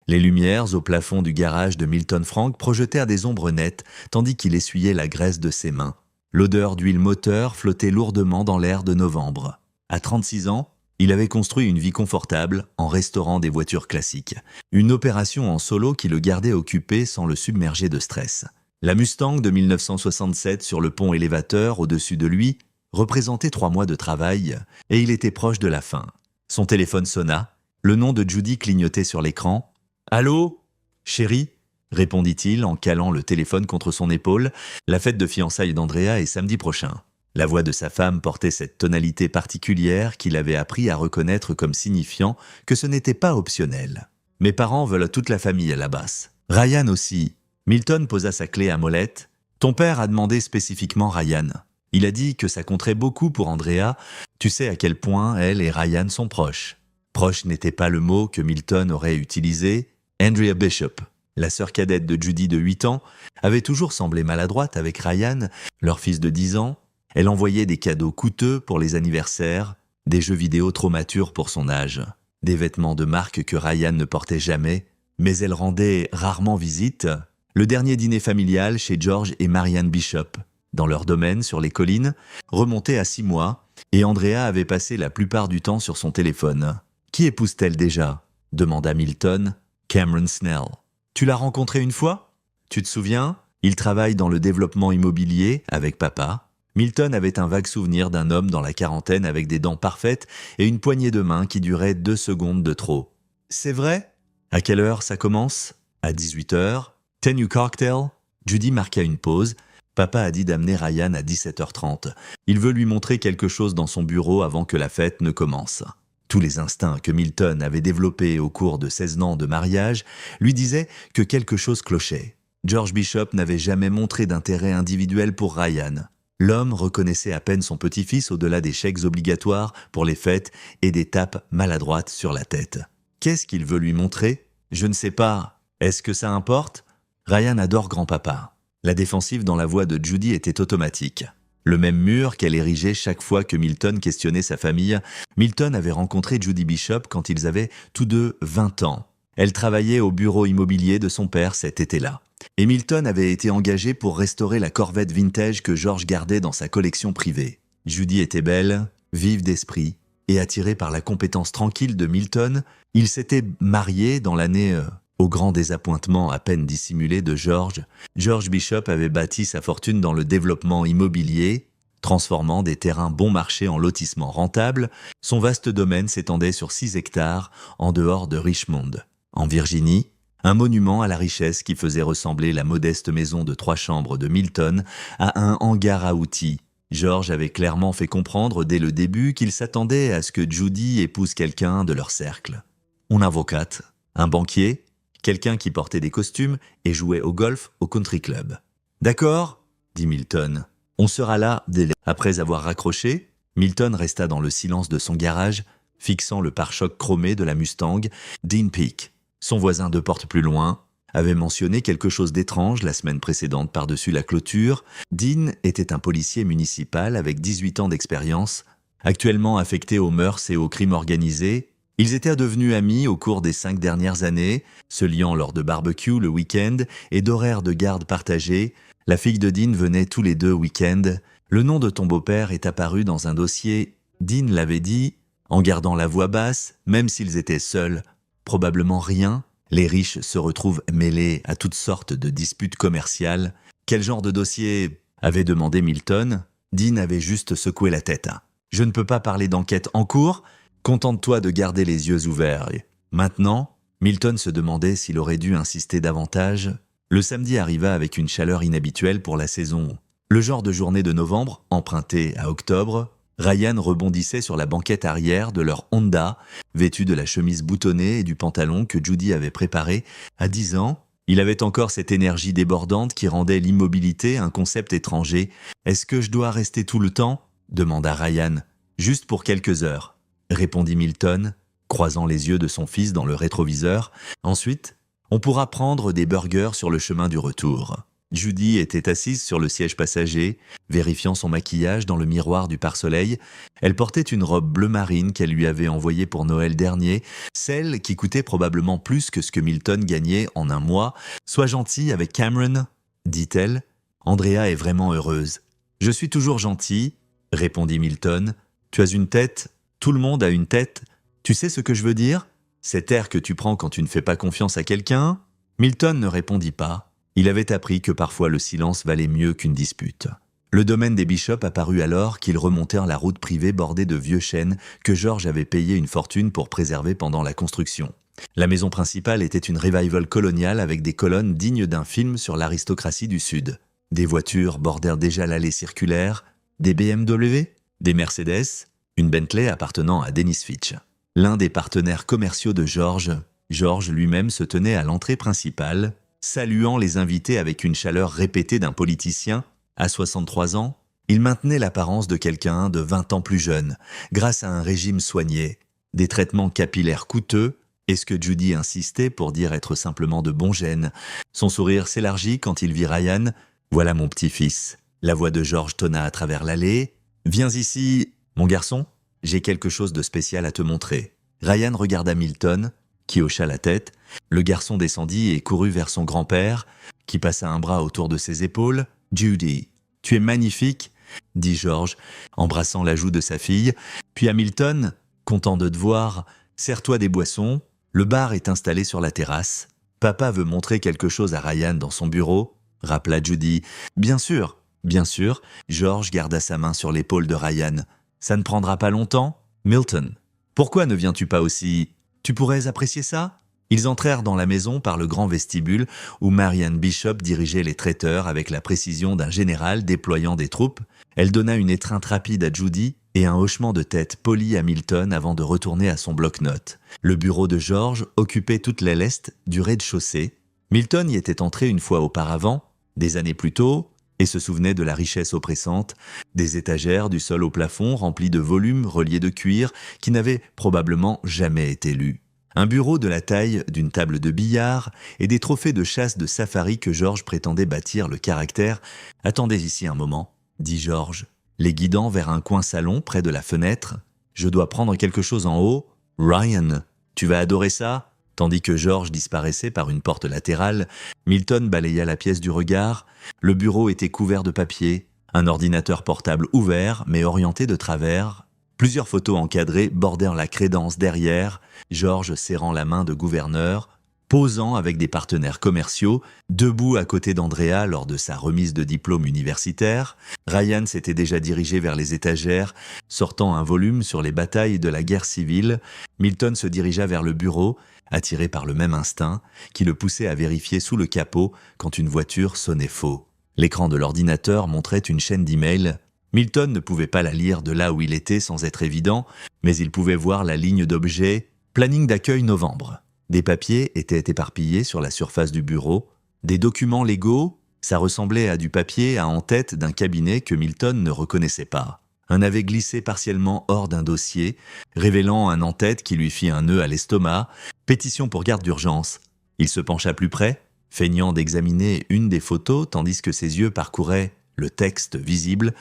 Les lumières au plafond du garage de Milton Frank projetèrent des ombres nettes tandis qu'il essuyait la graisse de ses mains. L'odeur d'huile moteur flottait lourdement dans l'air de novembre. À 36 ans, il avait construit une vie confortable en restaurant des voitures classiques. Une opération en solo qui le gardait occupé sans le submerger de stress. La Mustang de 1967 sur le pont élévateur au-dessus de lui représentait 3 mois de travail et il était proche de la fin. Son téléphone sonna, le nom de Judy clignotait sur l'écran. « Allô, chérie ?» répondit-il en calant le téléphone contre son épaule. La fête de fiançailles d'Andrea est samedi prochain. La voix de sa femme portait cette tonalité particulière qu'il avait appris à reconnaître comme signifiant que ce n'était pas optionnel. « Mes parents veulent toute la famille à la basse. Ryan aussi. » Milton posa sa clé à molette. « Ton père a demandé spécifiquement Ryan. Il a dit que ça compterait beaucoup pour Andrea. Tu sais à quel point elle et Ryan sont proches. » Proche n'était pas le mot que Milton aurait utilisé. Andrea Bishop, la sœur cadette de Judy de 8 ans, avait toujours semblé maladroite avec Ryan, leur fils de 10 ans. Elle envoyait des cadeaux coûteux pour les anniversaires, des jeux vidéo trop matures pour son âge, des vêtements de marque que Ryan ne portait jamais, mais elle rendait rarement visite. Le dernier dîner familial chez George et Marianne Bishop, dans leur domaine sur les collines, remontait à 6 mois, et Andrea avait passé la plupart du temps sur son téléphone. « Qui épouse-t-elle déjà ?» demanda Milton. « Cameron Snell. Tu l'as rencontré une fois ? Tu te souviens ? Il travaille dans le développement immobilier avec papa. » Milton avait un vague souvenir d'un homme dans la quarantaine avec des dents parfaites et une poignée de main qui durait 2 secondes de trop. « C'est vrai ? À quelle heure ça commence ? » « À 18h. Ten you cocktail ?» Judy marqua une pause. Papa a dit d'amener Ryan à 17h30. Il veut lui montrer quelque chose dans son bureau avant que la fête ne commence. Tous les instincts que Milton avait développés au cours de 16 ans de mariage lui disaient que quelque chose clochait. George Bishop n'avait jamais montré d'intérêt individuel pour Ryan. L'homme reconnaissait à peine son petit-fils au-delà des chèques obligatoires pour les fêtes et des tapes maladroites sur la tête. Qu'est-ce qu'il veut lui montrer ? Je ne sais pas. Est-ce que ça importe ? Ryan adore grand-papa. La défensive dans la voix de Judy était automatique. Le même mur qu'elle érigeait chaque fois que Milton questionnait sa famille. Milton avait rencontré Judy Bishop quand ils avaient tous deux 20 ans. Elle travaillait au bureau immobilier de son père cet été-là. Et Milton avait été engagé pour restaurer la Corvette vintage que George gardait dans sa collection privée. Judy était belle, vive d'esprit, et attirée par la compétence tranquille de Milton, ils s'étaient mariés dans l'année... Au grand désappointement à peine dissimulé de George, George Bishop avait bâti sa fortune dans le développement immobilier, transformant des terrains bon marché en lotissements rentables. Son vaste domaine s'étendait sur 6 hectares en dehors de Richmond. En Virginie, un monument à la richesse qui faisait ressembler la modeste maison de 3 chambres de Milton à un hangar à outils. George avait clairement fait comprendre dès le début qu'il s'attendait à ce que Judy épouse quelqu'un de leur cercle. Une avocate, un banquier, quelqu'un qui portait des costumes et jouait au golf au country club. « D'accord » dit Milton. « On sera là dès... » Après avoir raccroché, Milton resta dans le silence de son garage, fixant le pare-choc chromé de la Mustang. Dean Peake, son voisin 2 portes plus loin, avait mentionné quelque chose d'étrange la semaine précédente par-dessus la clôture. Dean était un policier municipal avec 18 ans d'expérience, actuellement affecté aux mœurs et au crime organisé. Ils étaient devenus amis au cours des 5 dernières années, se liant lors de barbecues le week-end et d'horaires de garde partagés. La fille de Dean venait tous les 2 week-ends. Le nom de ton beau-père est apparu dans un dossier. Dean l'avait dit, en gardant la voix basse, même s'ils étaient seuls. Probablement rien. Les riches se retrouvent mêlés à toutes sortes de disputes commerciales. Quel genre de dossier ? Avait demandé Milton. Dean avait juste secoué la tête. Je ne peux pas parler d'enquête en cours. Contente-toi de garder les yeux ouverts. Maintenant, Milton se demandait s'il aurait dû insister davantage. Le samedi arriva avec une chaleur inhabituelle pour la saison. Le genre de journée de novembre, empruntée à octobre, Ryan rebondissait sur la banquette arrière de leur Honda, vêtu de la chemise boutonnée et du pantalon que Judy avait préparé. À 10 ans, il avait encore cette énergie débordante qui rendait l'immobilité un concept étranger. « Est-ce que je dois rester tout le temps ?» demanda Ryan. « Juste pour quelques heures. » répondit Milton, croisant les yeux de son fils dans le rétroviseur. Ensuite, on pourra prendre des burgers sur le chemin du retour. Judy était assise sur le siège passager, vérifiant son maquillage dans le miroir du pare-soleil. Elle portait une robe bleu marine qu'elle lui avait envoyée pour Noël dernier, celle qui coûtait probablement plus que ce que Milton gagnait en un mois. « Sois gentil avec Cameron », dit-elle. « Andrea est vraiment heureuse. »« Je suis toujours gentil, » répondit Milton. « Tu as une tête, tout le monde a une tête. Tu sais ce que je veux dire ? Cet air que tu prends quand tu ne fais pas confiance à quelqu'un ?» Milton ne répondit pas. Il avait appris que parfois le silence valait mieux qu'une dispute. Le domaine des Bishop apparut alors qu'ils remontèrent la route privée bordée de vieux chênes que George avait payé une fortune pour préserver pendant la construction. La maison principale était une revival coloniale avec des colonnes dignes d'un film sur l'aristocratie du Sud. Des voitures bordèrent déjà l'allée circulaire, des BMW, des Mercedes, une Bentley appartenant à Dennis Fitch. L'un des partenaires commerciaux de George lui-même se tenait à l'entrée principale, saluant les invités avec une chaleur répétée d'un politicien. À 63 ans, il maintenait l'apparence de quelqu'un de 20 ans plus jeune, grâce à un régime soigné, des traitements capillaires coûteux, et ce que Judy insistait pour dire être simplement de bon gène. Son sourire s'élargit quand il vit Ryan. « Voilà mon petit-fils. » La voix de George tonna à travers l'allée. « Viens ici, mon garçon. J'ai quelque chose de spécial à te montrer. » Ryan regarda Milton, qui hocha la tête. Le garçon descendit et courut vers son grand-père, qui passa un bras autour de ses épaules. « Judy, tu es magnifique, » dit George, embrassant la joue de sa fille. Puis à Milton, « Content de te voir, sers-toi des boissons. Le bar est installé sur la terrasse. Papa veut montrer quelque chose à Ryan dans son bureau, » rappela Judy. « Bien sûr, bien sûr. » George garda sa main sur l'épaule de Ryan. « Ça ne prendra pas longtemps, Milton. Pourquoi ne viens-tu pas aussi ? Tu pourrais apprécier ça ?» Ils entrèrent dans la maison par le grand vestibule où Marianne Bishop dirigeait les traiteurs avec la précision d'un général déployant des troupes. Elle donna une étreinte rapide à Judy et un hochement de tête poli à Milton avant de retourner à son bloc-notes. Le bureau de George occupait toute l'aile est du rez-de-chaussée. Milton y était entré une fois auparavant, des années plus tôt, et se souvenait de la richesse oppressante, des étagères du sol au plafond remplies de volumes reliés de cuir qui n'avaient probablement jamais été lus. Un bureau de la taille d'une table de billard et des trophées de chasse de safari que George prétendait bâtir le caractère. « Attendez ici un moment, » dit George, les guidant vers un coin salon près de la fenêtre. « Je dois prendre quelque chose en haut. Ryan, tu vas adorer ça ?» Tandis que George disparaissait par une porte latérale, Milton balaya la pièce du regard. Le bureau était couvert de papier, un ordinateur portable ouvert mais orienté de travers. Plusieurs photos encadrées bordèrent la crédence derrière, George serrant la main de gouverneur, posant avec des partenaires commerciaux, debout à côté d'Andrea lors de sa remise de diplôme universitaire. Ryan s'était déjà dirigé vers les étagères, sortant un volume sur les batailles de la guerre civile. Milton se dirigea vers le bureau, attiré par le même instinct, qui le poussait à vérifier sous le capot quand une voiture sonnait faux. L'écran de l'ordinateur montrait une chaîne d'emails. Milton ne pouvait pas la lire de là où il était sans être évident, mais il pouvait voir la ligne d'objets « Planning d'accueil novembre ». Des papiers étaient éparpillés sur la surface du bureau, des documents légaux, ça ressemblait à du papier à en-tête d'un cabinet que Milton ne reconnaissait pas. Un avait glissé partiellement hors d'un dossier, révélant un en-tête qui lui fit un nœud à l'estomac, pétition pour garde d'urgence. Il se pencha plus près, feignant d'examiner une des photos tandis que ses yeux parcouraient le texte visible.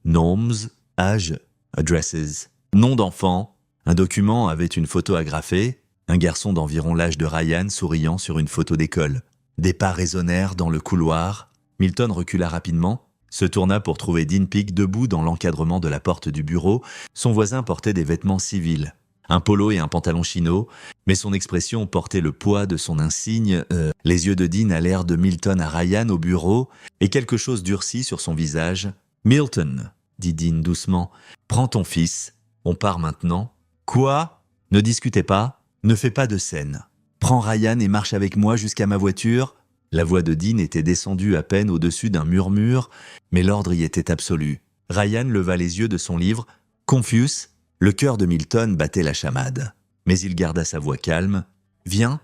Names, âge, addresses, nom d'enfant. Un document avait une photo agrafée, un garçon d'environ l'âge de Ryan souriant sur une photo d'école. Des pas résonnèrent dans le couloir. Milton recula rapidement, se tourna pour trouver Dean Peake debout dans l'encadrement de la porte du bureau. Son voisin portait des vêtements civils, un polo et un pantalon chino, mais son expression portait le poids de son insigne. Les yeux de Dean allèrent de Milton à Ryan au bureau et quelque chose durcit sur son visage. « Milton, » dit Dean doucement, « prends ton fils, on part maintenant. »« Quoi ? Ne discutez pas, ne fais pas de scène. Prends Ryan et marche avec moi jusqu'à ma voiture. » La voix de Dean était descendue à peine au-dessus d'un murmure, mais l'ordre y était absolu. Ryan leva les yeux de son livre. Confus, le cœur de Milton battait la chamade. Mais il garda sa voix calme. « Viens,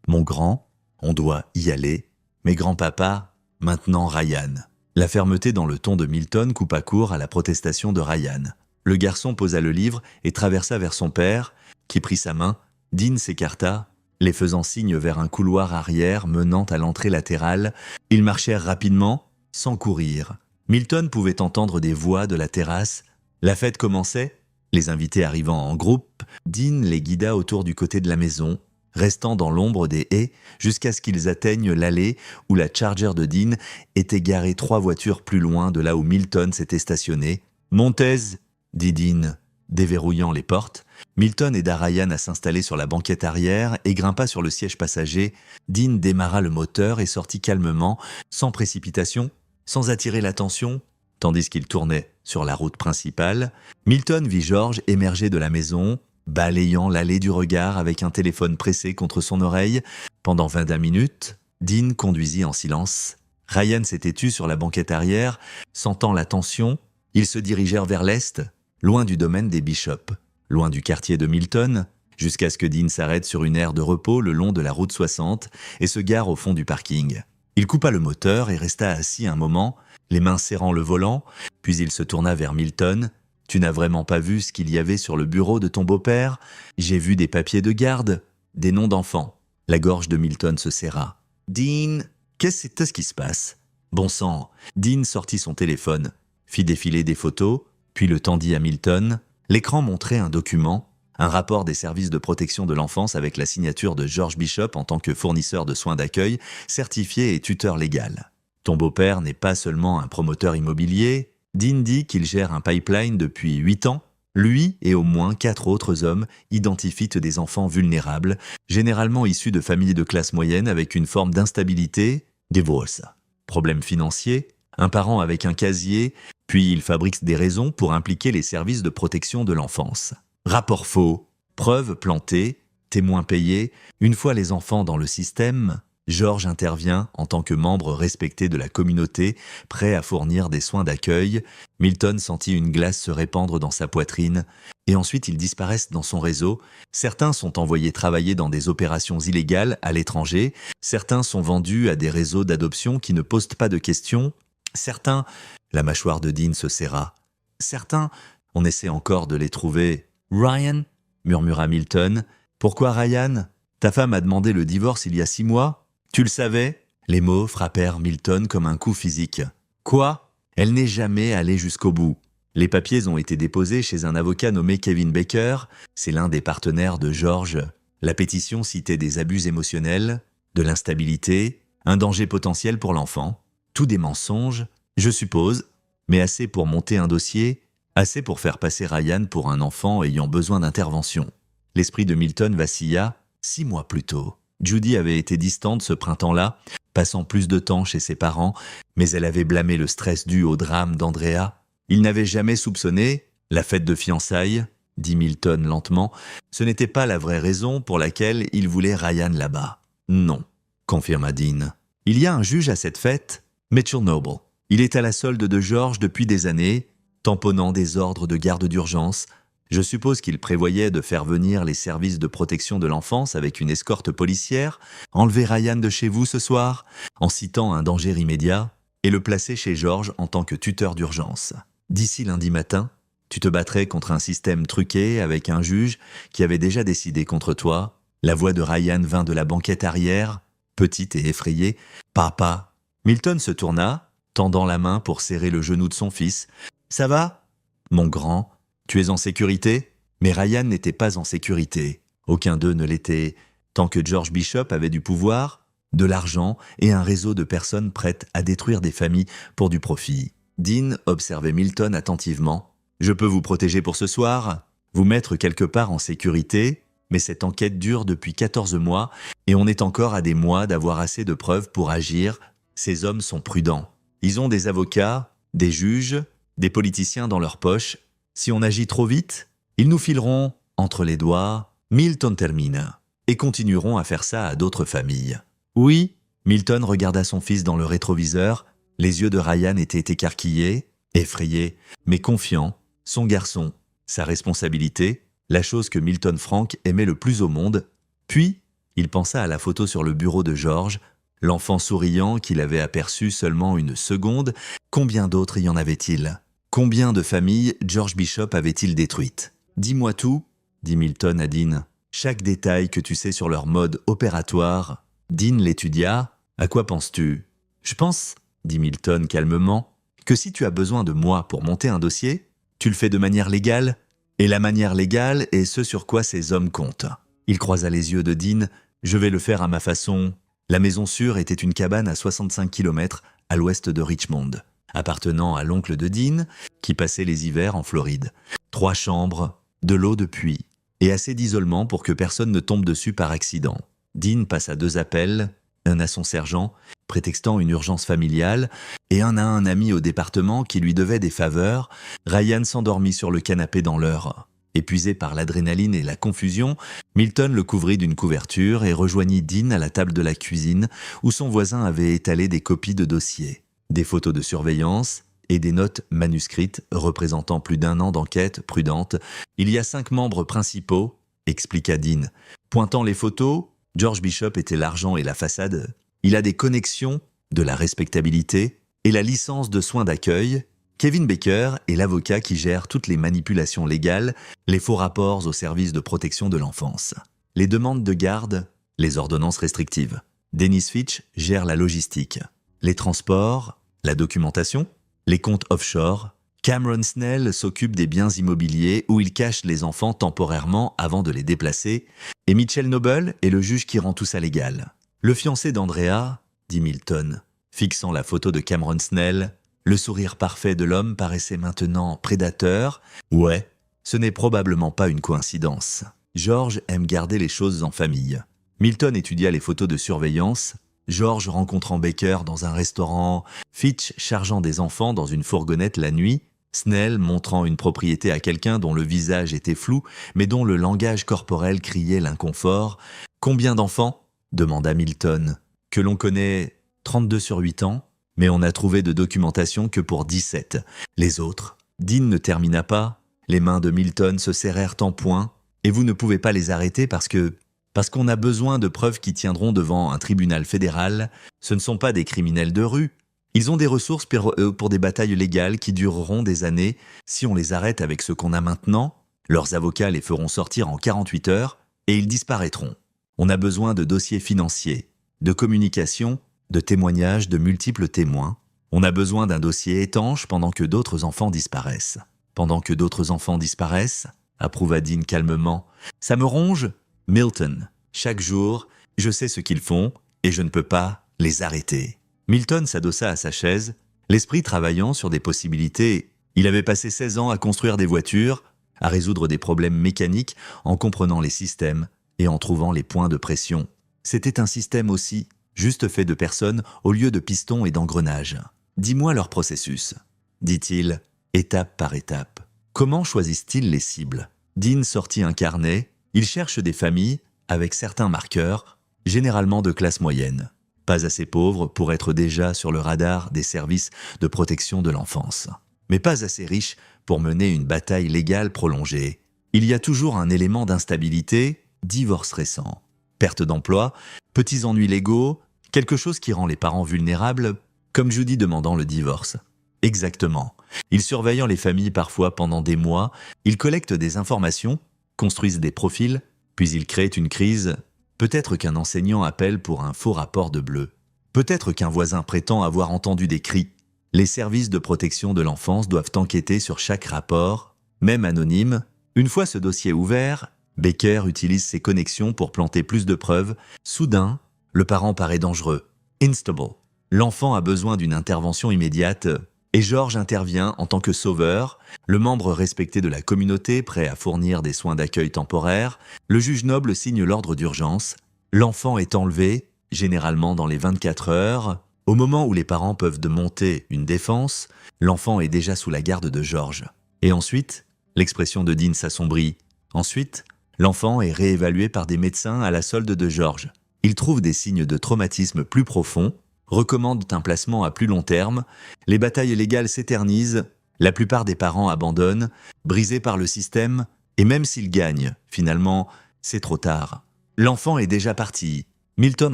mon grand, on doit y aller. Mais grand-papa, maintenant Ryan. » La fermeté dans le ton de Milton coupa court à la protestation de Ryan. Le garçon posa le livre et traversa vers son père, qui prit sa main. Dean s'écarta. les faisant signe vers un couloir arrière menant à l'entrée latérale. Ils marchèrent rapidement, sans courir. Milton pouvait entendre des voix de la terrasse. La fête commençait. Les invités arrivant en groupe, Dean les guida autour du côté de la maison, restant dans l'ombre des haies jusqu'à ce qu'ils atteignent l'allée où la Charger de Dean était garée 3 voitures plus loin de là où Milton s'était stationné. « Montez !» dit Dean, déverrouillant les portes. Milton aida Ryan à s'installer sur la banquette arrière et grimpa sur le siège passager. Dean démarra le moteur et sortit calmement, sans précipitation, sans attirer l'attention. Tandis qu'il tournait sur la route principale, Milton vit George émerger de la maison, balayant l'allée du regard avec un téléphone pressé contre son oreille. Pendant 20 minutes, Dean conduisit en silence. Ryan s'était tu sur la banquette arrière. Sentant la tension, ils se dirigèrent vers l'est, loin du domaine des Bishop, loin du quartier de Milton, jusqu'à ce que Dean s'arrête sur une aire de repos le long de la route 60 et se gare au fond du parking. Il coupa le moteur et resta assis un moment, les mains serrant le volant, puis il se tourna vers Milton. « Tu n'as vraiment pas vu ce qu'il y avait sur le bureau de ton beau-père ? J'ai vu des papiers de garde, des noms d'enfants. » La gorge de Milton se serra. « Dean, qu'est-ce qui se passe ?» Bon sang, Dean sortit son téléphone, fit défiler des photos, puis le tendit à Milton. L'écran montrait un document, un rapport des services de protection de l'enfance avec la signature de George Bishop en tant que fournisseur de soins d'accueil, certifié et tuteur légal. Ton beau-père n'est pas seulement un promoteur immobilier. Dean dit qu'il gère un pipeline depuis 8 ans. Lui et au moins 4 autres hommes identifient des enfants vulnérables, généralement issus de familles de classe moyenne avec une forme d'instabilité, divorce, problèmes financiers, un parent avec un casier, puis il fabrique des raisons pour impliquer les services de protection de l'enfance. Rapport faux, preuves plantées, témoins payés. Une fois les enfants dans le système, George intervient en tant que membre respecté de la communauté, prêt à fournir des soins d'accueil. Milton sentit une glace se répandre dans sa poitrine, et ensuite ils disparaissent dans son réseau. Certains sont envoyés travailler dans des opérations illégales à l'étranger, certains sont vendus à des réseaux d'adoption qui ne posent pas de questions, certains, la mâchoire de Dean se serra, certains, on essaie encore de les trouver. « Ryan ?» murmura Milton. « Pourquoi Ryan ? Ta femme a demandé le divorce il y a 6 mois ? Tu le savais ?» Les mots frappèrent Milton comme un coup physique. « Quoi ? Elle n'est jamais allée jusqu'au bout. Les papiers ont été déposés chez un avocat nommé Kevin Baker. C'est l'un des partenaires de George. La pétition citait des abus émotionnels, de l'instabilité, un danger potentiel pour l'enfant. Tout des mensonges, je suppose, mais assez pour monter un dossier, assez pour faire passer Ryan pour un enfant ayant besoin d'intervention. » L'esprit de Milton vacilla. 6 mois plus tôt, Judy avait été distante ce printemps-là, passant plus de temps chez ses parents, mais elle avait blâmé le stress dû au drame d'Andrea. Il n'avait jamais soupçonné la fête de fiançailles, dit Milton lentement. Ce n'était pas la vraie raison pour laquelle il voulait Ryan là-bas. Non, confirma Dean. Il y a un juge à cette fête, Mitchell Noble. Il est à la solde de George depuis des années, tamponnant des ordres de garde d'urgence. Je suppose qu'il prévoyait de faire venir les services de protection de l'enfance avec une escorte policière, enlever Ryan de chez vous ce soir, en citant un danger immédiat, et le placer chez George en tant que tuteur d'urgence. D'ici lundi matin, tu te battrais contre un système truqué avec un juge qui avait déjà décidé contre toi. La voix de Ryan vint de la banquette arrière, petite et effrayée. « Papa !» Milton se tourna, tendant la main pour serrer le genou de son fils. « Ça va, mon grand ? Tu es en sécurité ?» Mais Ryan n'était pas en sécurité. Aucun d'eux ne l'était. Tant que George Bishop avait du pouvoir, de l'argent et un réseau de personnes prêtes à détruire des familles pour du profit. Dean observait Milton attentivement. « Je peux vous protéger pour ce soir, vous mettre quelque part en sécurité, mais cette enquête dure depuis 14 mois et on est encore à des mois d'avoir assez de preuves pour agir. Ces hommes sont prudents. Ils ont des avocats, des juges, des politiciens dans leur poche. Si on agit trop vite, ils nous fileront entre les doigts. Milton termine et continueront à faire ça à d'autres familles. » Oui, Milton regarda son fils dans le rétroviseur. Les yeux de Ryan étaient écarquillés, effrayés, mais confiants. Son garçon, sa responsabilité, la chose que Milton Frank aimait le plus au monde. Puis, il pensa à la photo sur le bureau de George, l'enfant souriant qu'il avait aperçu seulement une seconde. Combien d'autres y en avait-il ? Combien de familles George Bishop avait-il détruites ? « Dis-moi tout, dit Milton à Dean. chaque détail que tu sais sur leur mode opératoire. Dean l'étudia. À quoi penses-tu ? Je pense, dit Milton calmement, que si tu as besoin de moi pour monter un dossier, tu le fais de manière légale, et la manière légale est ce sur quoi ces hommes comptent. Il croisa les yeux de Dean. Je vais le faire à ma façon. La maison sûre était une cabane à 65 km à l'ouest de Richmond, appartenant à l'oncle de Dean, qui passait les hivers en Floride. 3 chambres, de l'eau de puits, et assez d'isolement pour que personne ne tombe dessus par accident. Dean passa 2 appels, un à son sergent, prétextant une urgence familiale, et un à un ami au département qui lui devait des faveurs. Ryan s'endormit sur le canapé dans l'heure. Épuisé par l'adrénaline et la confusion, Milton le couvrit d'une couverture et rejoignit Dean à la table de la cuisine où son voisin avait étalé des copies de dossiers, des photos de surveillance et des notes manuscrites représentant plus d'1 an d'enquête prudente. Il y a 5 membres principaux, expliqua Dean. Pointant les photos, George Bishop était l'argent et la façade. Il a des connexions, de la respectabilité et la licence de soins d'accueil. Kevin Baker est l'avocat qui gère toutes les manipulations légales, les faux rapports au service de protection de l'enfance, les demandes de garde, les ordonnances restrictives. Dennis Fitch gère la logistique, les transports, la documentation, les comptes offshore. Cameron Snell s'occupe des biens immobiliers où il cache les enfants temporairement avant de les déplacer, et Mitchell Noble est le juge qui rend tout ça légal. Le fiancé d'Andrea, dit Milton, fixant la photo de Cameron Snell. Le sourire parfait de l'homme paraissait maintenant prédateur. Ouais, ce n'est probablement pas une coïncidence. George aime garder les choses en famille. Milton étudia les photos de surveillance. George rencontrant Baker dans un restaurant, Fitch chargeant des enfants dans une fourgonnette la nuit, Snell montrant une propriété à quelqu'un dont le visage était flou, mais dont le langage corporel criait l'inconfort. « Combien d'enfants » demanda Milton. « Que l'on connaît 32 sur 8 ans, mais on n'a trouvé de documentation que pour 17. Les autres ?» Dean ne termina pas. Les mains de Milton se serrèrent en poing, et vous ne pouvez pas les arrêter parce qu'on a besoin de preuves qui tiendront devant un tribunal fédéral. Ce ne sont pas des criminels de rue. Ils ont des ressources pour des batailles légales qui dureront des années. Si on les arrête avec ce qu'on a maintenant, leurs avocats les feront sortir en 48 heures et ils disparaîtront. On a besoin de dossiers financiers, de communication, de témoignages de multiples témoins. On a besoin d'un dossier étanche pendant que d'autres enfants disparaissent. Pendant que d'autres enfants disparaissent, approuva Dean calmement. Ça me ronge, Milton. Chaque jour, je sais ce qu'ils font et je ne peux pas les arrêter. Milton s'adossa à sa chaise, l'esprit travaillant sur des possibilités. Il avait passé 16 ans à construire des voitures, à résoudre des problèmes mécaniques en comprenant les systèmes et en trouvant les points de pression. C'était un système aussi, juste fait de personnes au lieu de pistons et d'engrenages. Dis-moi leur processus, dit-il, étape par étape. Comment choisissent-ils les cibles ? Dean sortit un carnet. Il cherche des familles avec certains marqueurs, généralement de classe moyenne. Pas assez pauvres pour être déjà sur le radar des services de protection de l'enfance, mais pas assez riches pour mener une bataille légale prolongée. Il y a toujours un élément d'instabilité, divorce récent, perte d'emploi, petits ennuis légaux, quelque chose qui rend les parents vulnérables, comme Judy demandant le divorce. Exactement. Ils surveillant les familles parfois pendant des mois, ils collectent des informations, construisent des profils, puis ils créent une crise. Peut-être qu'un enseignant appelle pour un faux rapport de bleu. Peut-être qu'un voisin prétend avoir entendu des cris. Les services de protection de l'enfance doivent enquêter sur chaque rapport, même anonyme. Une fois ce dossier ouvert, Baker utilise ses connexions pour planter plus de preuves. Soudain, le parent paraît dangereux. Instable. L'enfant a besoin d'une intervention immédiate. Et George intervient en tant que sauveur, le membre respecté de la communauté prêt à fournir des soins d'accueil temporaires. Le juge noble signe l'ordre d'urgence. L'enfant est enlevé, généralement dans les 24 heures. Au moment où les parents peuvent monter une défense, l'enfant est déjà sous la garde de George. Et ensuite, l'expression de Dean s'assombrit. Ensuite, l'enfant est réévalué par des médecins à la solde de George. Ils trouvent des signes de traumatisme plus profonds, recommandent un placement à plus long terme, les batailles légales s'éternisent, la plupart des parents abandonnent, brisés par le système, et même s'ils gagnent, finalement, c'est trop tard. L'enfant est déjà parti. Milton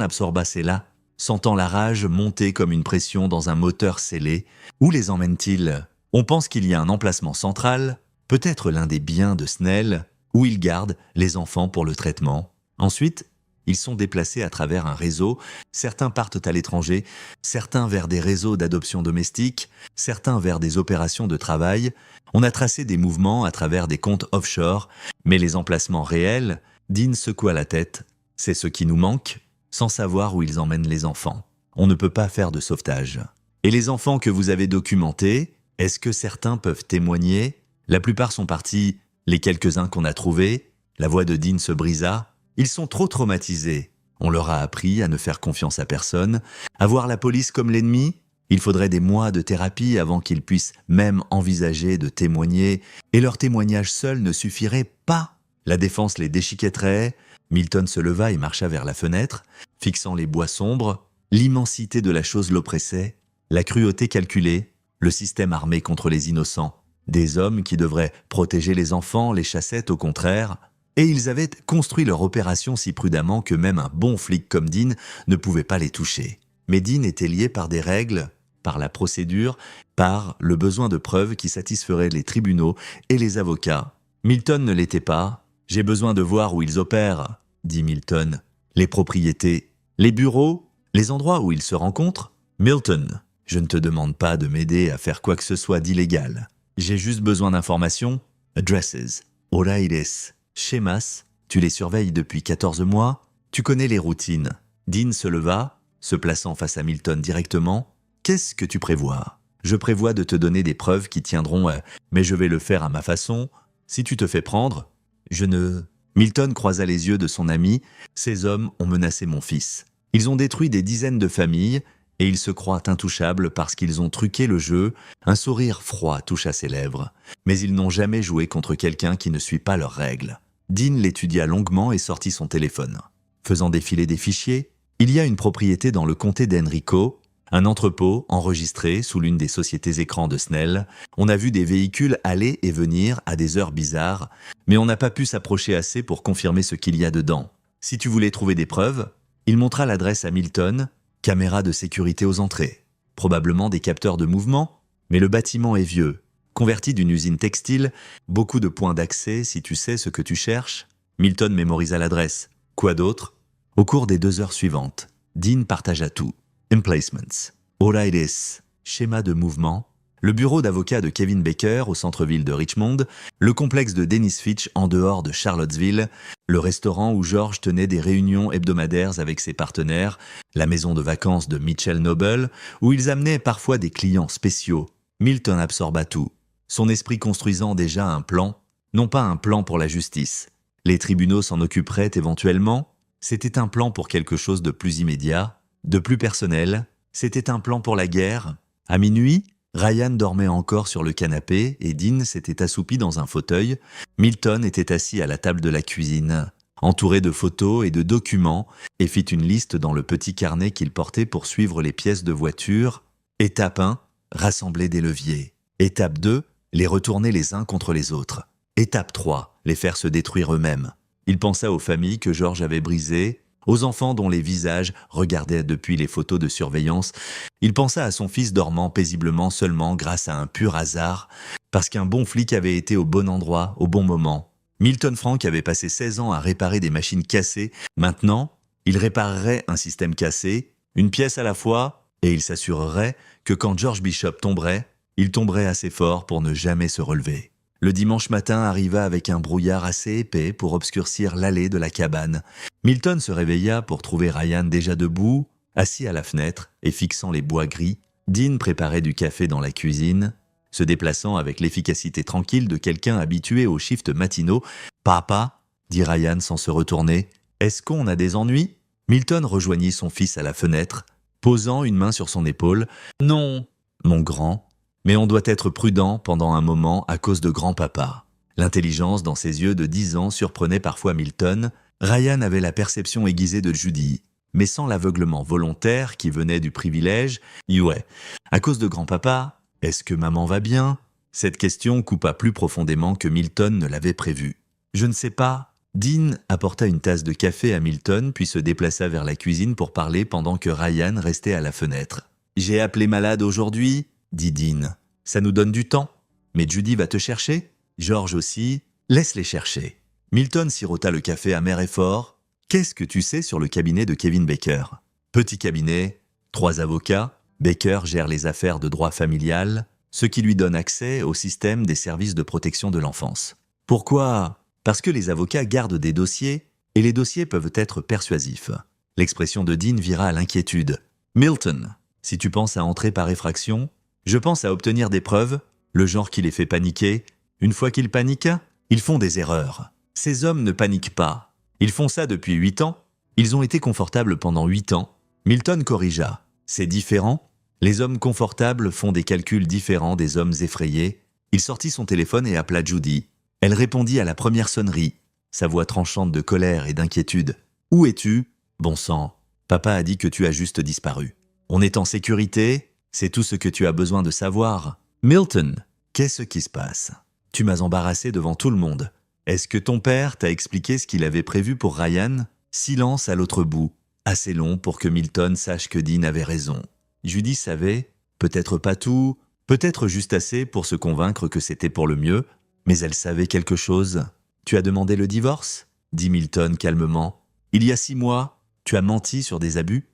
absorba cela, sentant la rage monter comme une pression dans un moteur scellé. Où les emmène-t-il ? On pense qu'il y a un emplacement central, peut-être l'un des biens de Snell. où ils gardent les enfants pour le traitement. Ensuite, ils sont déplacés à travers un réseau. Certains partent à l'étranger, certains vers des réseaux d'adoption domestique, certains vers des opérations de travail. On a tracé des mouvements à travers des comptes offshore, mais les emplacements réels, Dean secoua la tête. C'est ce qui nous manque, sans savoir où ils emmènent les enfants. On ne peut pas faire de sauvetage. Et les enfants que vous avez documentés, est-ce que certains peuvent témoigner? La plupart sont partis, les quelques-uns qu'on a trouvés. La voix de Dean se brisa. Ils sont trop traumatisés. On leur a appris à ne faire confiance à personne, à voir la police comme l'ennemi. Il faudrait des mois de thérapie avant qu'ils puissent même envisager de témoigner, et leur témoignage seul ne suffirait pas. La défense les déchiquetterait. Milton se leva et marcha vers la fenêtre, fixant les bois sombres. L'immensité de la chose l'oppressait, la cruauté calculée, le système armé contre les innocents. Des hommes qui devraient protéger les enfants les chassaient au contraire. Et ils avaient construit leur opération si prudemment que même un bon flic comme Dean ne pouvait pas les toucher. Mais Dean était lié par des règles, par la procédure, par le besoin de preuves qui satisferaient les tribunaux et les avocats. Milton ne l'était pas. « J'ai besoin de voir où ils opèrent », dit Milton. « Les propriétés, les bureaux, les endroits où ils se rencontrent. Milton, je ne te demande pas de m'aider à faire quoi que ce soit d'illégal. J'ai juste besoin d'informations. Addresses, O'Reilly's. Schémas, tu les surveilles depuis 14 mois, tu connais les routines. » Dean se leva, se plaçant face à Milton directement. « Qu'est-ce que tu prévois ? » ?»« Je prévois de te donner des preuves qui tiendront, mais je vais le faire à ma façon. Si tu te fais prendre, je ne... » Milton croisa les yeux de son ami. « Ces hommes ont menacé mon fils. Ils ont détruit des dizaines de familles et ils se croient intouchables parce qu'ils ont truqué le jeu. » Un sourire froid toucha ses lèvres. Mais ils n'ont jamais joué contre quelqu'un qui ne suit pas leurs règles. Dean l'étudia longuement et sortit son téléphone. Faisant défiler des fichiers, il y a une propriété dans le comté d'Henrico, un entrepôt enregistré sous l'une des sociétés écrans de Snell. On a vu des véhicules aller et venir à des heures bizarres, mais on n'a pas pu s'approcher assez pour confirmer ce qu'il y a dedans. Si tu voulais trouver des preuves, il montra l'adresse à Milton, caméras de sécurité aux entrées, probablement des capteurs de mouvement, mais le bâtiment est vieux. Converti d'une usine textile, beaucoup de points d'accès si tu sais ce que tu cherches. Milton mémorisa l'adresse. Quoi d'autre? Au cours des 2 heures suivantes, Dean partagea tout. Emplacements, O'Reilly's, schéma de mouvement, le bureau d'avocat de Kevin Baker au centre-ville de Richmond, le complexe de Dennis Fitch en dehors de Charlottesville, le restaurant où George tenait des réunions hebdomadaires avec ses partenaires, la maison de vacances de Mitchell Noble, où ils amenaient parfois des clients spéciaux. Milton absorba tout. Son esprit construisant déjà un plan, non pas un plan pour la justice. Les tribunaux s'en occuperaient éventuellement. C'était un plan pour quelque chose de plus immédiat, de plus personnel. C'était un plan pour la guerre. À minuit, Ryan dormait encore sur le canapé et Dean s'était assoupi dans un fauteuil. Milton était assis à la table de la cuisine, entouré de photos et de documents, et fit une liste dans le petit carnet qu'il portait pour suivre les pièces de voiture. Étape 1, rassembler des leviers. Étape 2, les retourner les uns contre les autres. Étape 3, les faire se détruire eux-mêmes. Il pensa aux familles que George avait brisées, aux enfants dont les visages regardaient depuis les photos de surveillance. Il pensa à son fils dormant paisiblement seulement grâce à un pur hasard, parce qu'un bon flic avait été au bon endroit, au bon moment. Milton Frank avait passé 16 ans à réparer des machines cassées. Maintenant, il réparerait un système cassé, une pièce à la fois, et il s'assurerait que quand George Bishop tomberait, il tomberait assez fort pour ne jamais se relever. Le dimanche matin arriva avec un brouillard assez épais pour obscurcir l'allée de la cabane. Milton se réveilla pour trouver Ryan déjà debout, assis à la fenêtre et fixant les bois gris. Dean préparait du café dans la cuisine, se déplaçant avec l'efficacité tranquille de quelqu'un habitué aux shifts matinaux. « Papa » dit Ryan sans se retourner. « Est-ce qu'on a des ennuis ?» Milton rejoignit son fils à la fenêtre, posant une main sur son épaule. « Non, mon grand. Mais on doit être prudent pendant un moment à cause de grand-papa. » L'intelligence dans ses yeux de 10 ans surprenait parfois Milton. Ryan avait la perception aiguisée de Judy, mais sans l'aveuglement volontaire qui venait du privilège. « Ouais, à cause de grand-papa, est-ce que maman va bien ?» Cette question coupa plus profondément que Milton ne l'avait prévu. « Je ne sais pas. » Dean apporta une tasse de café à Milton puis se déplaça vers la cuisine pour parler pendant que Ryan restait à la fenêtre. « J'ai appelé malade aujourd'hui ?» dit Dean. « Ça nous donne du temps. Mais Judy va te chercher. George aussi. Laisse-les chercher. » Milton sirota le café amer et fort. Qu'est-ce que tu sais sur le cabinet de Kevin Baker? Petit cabinet, 3 avocats. Baker gère les affaires de droit familial, ce qui lui donne accès au système des services de protection de l'enfance. Pourquoi? Parce que les avocats gardent des dossiers, et les dossiers peuvent être persuasifs. L'expression de Dean vira à l'inquiétude. Milton, si tu penses à entrer par effraction, je pense à obtenir des preuves, le genre qui les fait paniquer. Une fois qu'ils paniquent, ils font des erreurs. Ces hommes ne paniquent pas. Ils font ça depuis 8 ans. Ils ont été confortables pendant 8 ans. Milton corrigea. C'est différent. Les hommes confortables font des calculs différents des hommes effrayés. Il sortit son téléphone et appela Judy. Elle répondit à la première sonnerie, sa voix tranchante de colère et d'inquiétude. « Où es-tu ? Bon sang, papa a dit que tu as juste disparu. On est en sécurité, c'est tout ce que tu as besoin de savoir. Milton, qu'est-ce qui se passe? Tu m'as embarrassé devant tout le monde. Est-ce que ton père t'a expliqué ce qu'il avait prévu pour Ryan? Silence à l'autre bout, assez long pour que Milton sache que Dean avait raison. Judy savait, peut-être pas tout, peut-être juste assez pour se convaincre que c'était pour le mieux, mais elle savait quelque chose. « Tu as demandé le divorce ?» dit Milton calmement. « Il y a 6 mois, tu as menti sur des abus.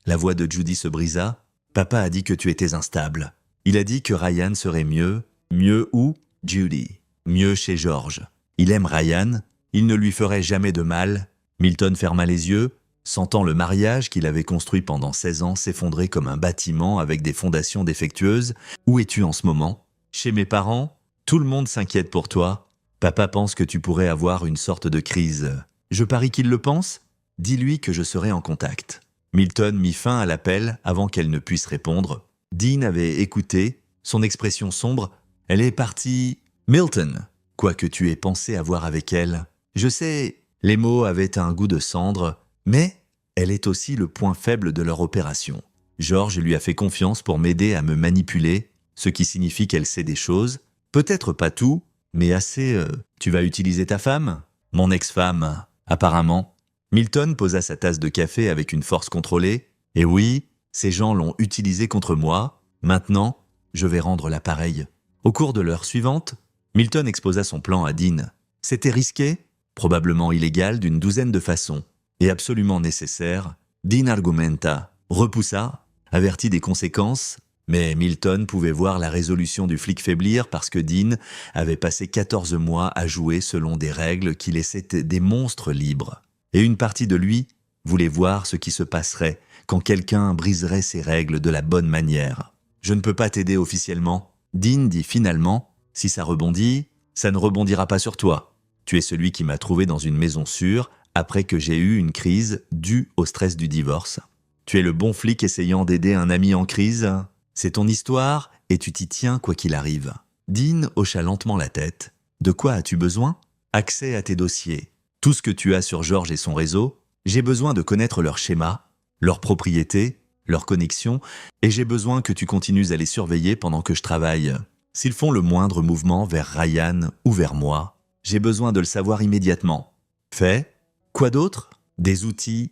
La voix de Judy se brisa. « Papa a dit que tu étais instable. Il a dit que Ryan serait mieux. Mieux où, Judy? Mieux chez George. Il aime Ryan. Il ne lui ferait jamais de mal. » Milton ferma les yeux, sentant le mariage qu'il avait construit pendant 16 ans s'effondrer comme un bâtiment avec des fondations défectueuses. « Où es-tu en ce moment? Chez mes parents? Tout le monde s'inquiète pour toi. Papa pense que tu pourrais avoir une sorte de crise. Je parie qu'il le pense? Dis-lui que je serai en contact. » Milton mit fin à l'appel avant qu'elle ne puisse répondre. Dean avait écouté, son expression sombre. Elle est partie. « Milton, quoi que tu aies pensé avoir avec elle, je sais, les mots avaient un goût de cendre, mais elle est aussi le point faible de leur opération. George lui a fait confiance pour m'aider à me manipuler, ce qui signifie qu'elle sait des choses, peut-être pas tout, mais assez. Tu vas utiliser ta femme? Mon ex-femme, apparemment. » Milton posa sa tasse de café avec une force contrôlée. « Et oui, ces gens l'ont utilisé contre moi. Maintenant, je vais rendre l'appareil. » Au cours de l'heure suivante, Milton exposa son plan à Dean. C'était risqué, probablement illégal d'une douzaine de façons, et absolument nécessaire. Dean argumenta, repoussa, avertit des conséquences, mais Milton pouvait voir la résolution du flic faiblir parce que Dean avait passé 14 mois à jouer selon des règles qui laissaient des monstres libres. Et une partie de lui voulait voir ce qui se passerait quand quelqu'un briserait ces règles de la bonne manière. « Je ne peux pas t'aider officiellement. » Dean dit finalement, « Si ça rebondit, ça ne rebondira pas sur toi. Tu es celui qui m'a trouvé dans une maison sûre après que j'ai eu une crise due au stress du divorce. Tu es le bon flic essayant d'aider un ami en crise. C'est ton histoire et tu t'y tiens quoi qu'il arrive. » Dean hocha lentement la tête. « De quoi as-tu besoin? Accès à tes dossiers. Tout ce que tu as sur George et son réseau. J'ai besoin de connaître leur schéma, leurs propriétés, leurs connexions, et j'ai besoin que tu continues à les surveiller pendant que je travaille. S'ils font le moindre mouvement vers Ryan ou vers moi, j'ai besoin de le savoir immédiatement. Fait? Quoi d'autre? Des outils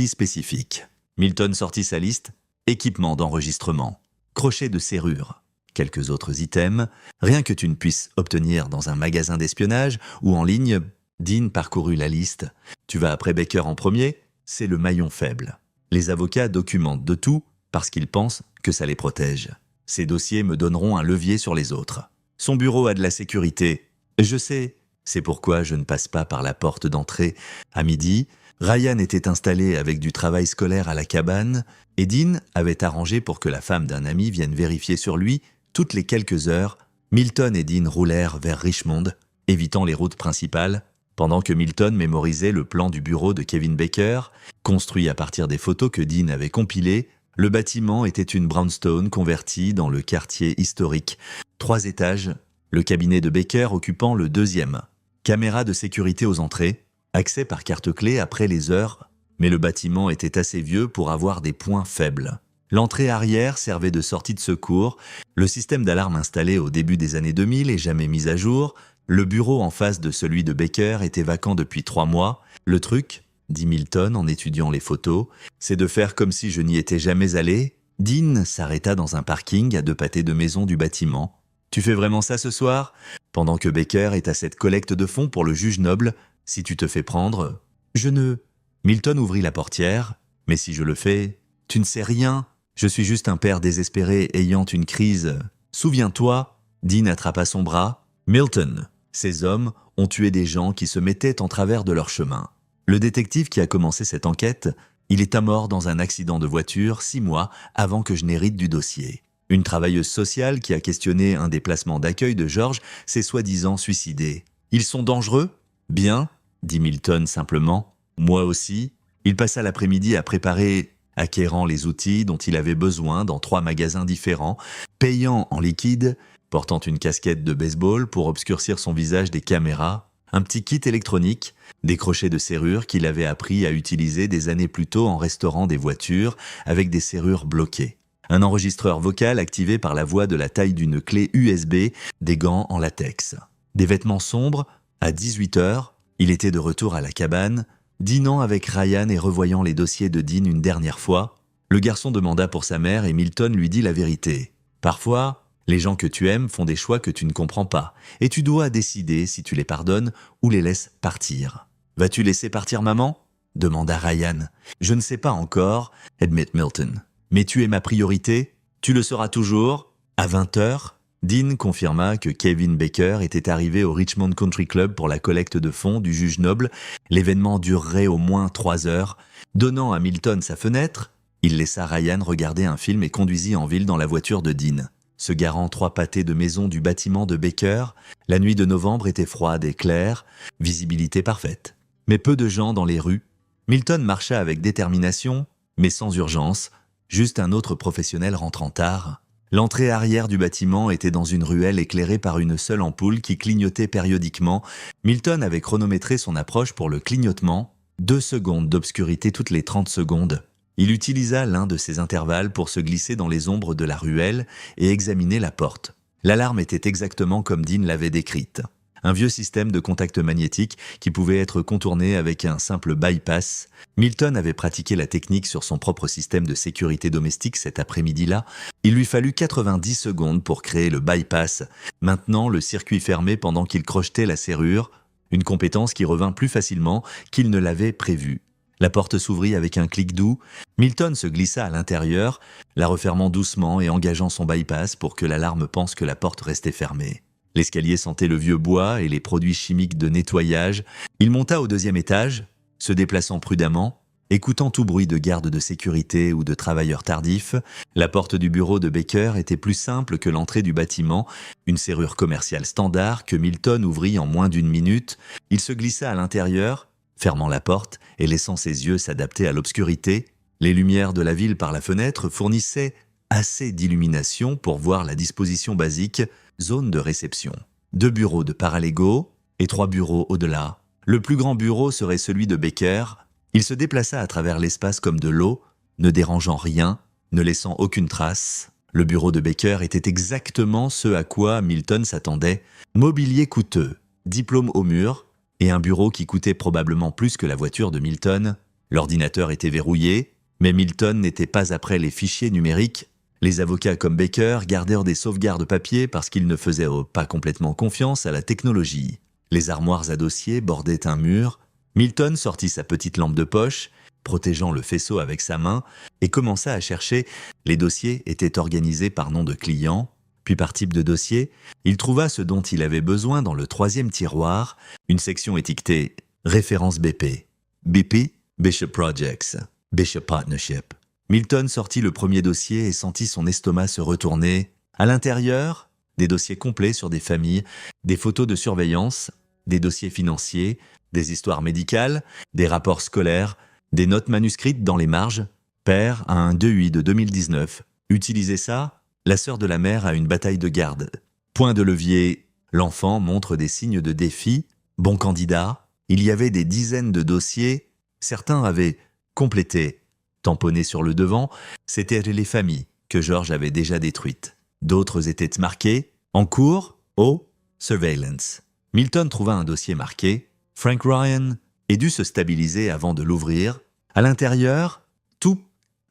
spécifiques. » Milton sortit sa liste. Équipement d'enregistrement, crochet de serrure, quelques autres items, rien que tu ne puisses obtenir dans un magasin d'espionnage ou en ligne. Dean parcourut la liste. Tu vas après Baker en premier, c'est le maillon faible. Les avocats documentent de tout parce qu'ils pensent que ça les protège. Ces dossiers me donneront un levier sur les autres. Son bureau a de la sécurité. Je sais, c'est pourquoi je ne passe pas par la porte d'entrée. À midi, Ryan était installé avec du travail scolaire à la cabane et Dean avait arrangé pour que la femme d'un ami vienne vérifier sur lui toutes les quelques heures. Milton et Dean roulèrent vers Richmond, évitant les routes principales, pendant que Milton mémorisait le plan du bureau de Kevin Baker, construit à partir des photos que Dean avait compilées. Le bâtiment était une brownstone convertie dans le quartier historique. 3 étages, le cabinet de Baker occupant le 2e. Caméra de sécurité aux entrées, accès par carte-clé après les heures, mais le bâtiment était assez vieux pour avoir des points faibles. L'entrée arrière servait de sortie de secours, le système d'alarme installé au début des années 2000 et jamais mis à jour. Le bureau en face de celui de Baker était vacant depuis 3 mois. Le truc, dit Milton en étudiant les photos, c'est de faire comme si je n'y étais jamais allé. Dean s'arrêta dans un parking à 2 pâtés de maison du bâtiment. Tu fais vraiment ça ce soir? Pendant que Baker est à cette collecte de fonds pour le juge noble, si tu te fais prendre... Je ne... Milton ouvrit la portière. Mais si je le fais... Tu ne sais rien. Je suis juste un père désespéré ayant une crise. Souviens-toi, Dean attrapa son bras. Milton, ces hommes ont tué des gens qui se mettaient en travers de leur chemin. Le détective qui a commencé cette enquête, il est mort dans un accident de voiture 6 mois avant que je n'hérite du dossier. Une travailleuse sociale qui a questionné un des placements d'accueil de George s'est soi-disant suicidée. Ils sont dangereux? Bien, dit Milton simplement. Moi aussi. Il passa l'après-midi à préparer, acquérant les outils dont il avait besoin dans 3 magasins différents, payant en liquide, portant une casquette de baseball pour obscurcir son visage des caméras, un petit kit électronique, des crochets de serrure qu'il avait appris à utiliser des années plus tôt en restaurant des voitures avec des serrures bloquées, un enregistreur vocal activé par la voix de la taille d'une clé USB, des gants en latex, des vêtements sombres. À 18h, il était de retour à la cabane, dînant avec Ryan et revoyant les dossiers de Dean une dernière fois. Le garçon demanda pour sa mère et Milton lui dit la vérité. Parfois, les gens que tu aimes font des choix que tu ne comprends pas, et tu dois décider si tu les pardonnes ou les laisses partir. « Vas-tu laisser partir maman ?» demanda Ryan. « Je ne sais pas encore, admit Milton. Mais tu es ma priorité, tu le seras toujours. » À 20h, Dean confirma que Kevin Baker était arrivé au Richmond Country Club pour la collecte de fonds du juge noble. L'événement durerait au moins 3 heures. Donnant à Milton sa fenêtre, il laissa Ryan regarder un film et conduisit en ville dans la voiture de Dean. Se garant 3 pâtés de maison du bâtiment de Baker, la nuit de novembre était froide et claire, visibilité parfaite. Mais peu de gens dans les rues. Milton marcha avec détermination, mais sans urgence, juste un autre professionnel rentrant tard. L'entrée arrière du bâtiment était dans une ruelle éclairée par une seule ampoule qui clignotait périodiquement. Milton avait chronométré son approche pour le clignotement, 2 secondes d'obscurité toutes les 30 secondes. Il utilisa l'un de ces intervalles pour se glisser dans les ombres de la ruelle et examiner la porte. L'alarme était exactement comme Dean l'avait décrite. Un vieux système de contact magnétique qui pouvait être contourné avec un simple bypass. Milton avait pratiqué la technique sur son propre système de sécurité domestique cet après-midi-là. Il lui fallut 90 secondes pour créer le bypass. Maintenant, le circuit fermé pendant qu'il crochetait la serrure, une compétence qui revint plus facilement qu'il ne l'avait prévu. La porte s'ouvrit avec un clic doux. Milton se glissa à l'intérieur, la refermant doucement et engageant son bypass pour que l'alarme pense que la porte restait fermée. L'escalier sentait le vieux bois et les produits chimiques de nettoyage. Il monta au 2e étage, se déplaçant prudemment, écoutant tout bruit de garde de sécurité ou de travailleurs tardifs. La porte du bureau de Baker était plus simple que l'entrée du bâtiment, une serrure commerciale standard que Milton ouvrit en moins d'1 minute. Il se glissa à l'intérieur, fermant la porte et laissant ses yeux s'adapter à l'obscurité. Les lumières de la ville par la fenêtre fournissaient assez d'illumination pour voir la disposition basique, zone de réception. 2 bureaux de paralégaux et 3 bureaux au-delà. Le plus grand bureau serait celui de Baker. Il se déplaça à travers l'espace comme de l'eau, ne dérangeant rien, ne laissant aucune trace. Le bureau de Baker était exactement ce à quoi Milton s'attendait. Mobilier coûteux, diplôme au mur, et un bureau qui coûtait probablement plus que la voiture de Milton. L'ordinateur était verrouillé, mais Milton n'était pas après les fichiers numériques. Les avocats comme Baker gardèrent des sauvegardes papier parce qu'ils ne faisaient pas complètement confiance à la technologie. Les armoires à dossiers bordaient un mur. Milton sortit sa petite lampe de poche, protégeant le faisceau avec sa main, et commença à chercher. Les dossiers étaient organisés par nom de client, puis par type de dossier. Il trouva ce dont il avait besoin dans le 3e tiroir, une section étiquetée « Référence BP ». BP, Bishop Projects, Bishop Partnership. Milton sortit le premier dossier et sentit son estomac se retourner. À l'intérieur, des dossiers complets sur des familles, des photos de surveillance, des dossiers financiers, des histoires médicales, des rapports scolaires, des notes manuscrites dans les marges. Père a un DEUI de 2019. Utilisez ça, la sœur de la mère a une bataille de garde. Point de levier, l'enfant montre des signes de défi. Bon candidat. Il y avait des dizaines de dossiers. Certains avaient complété. Tamponnés sur le devant, c'étaient les familles que George avait déjà détruites. D'autres étaient marqués « En cours, au surveillance ». Milton trouva un dossier marqué « Frank Ryan » et dut se stabiliser avant de l'ouvrir. À l'intérieur, tout,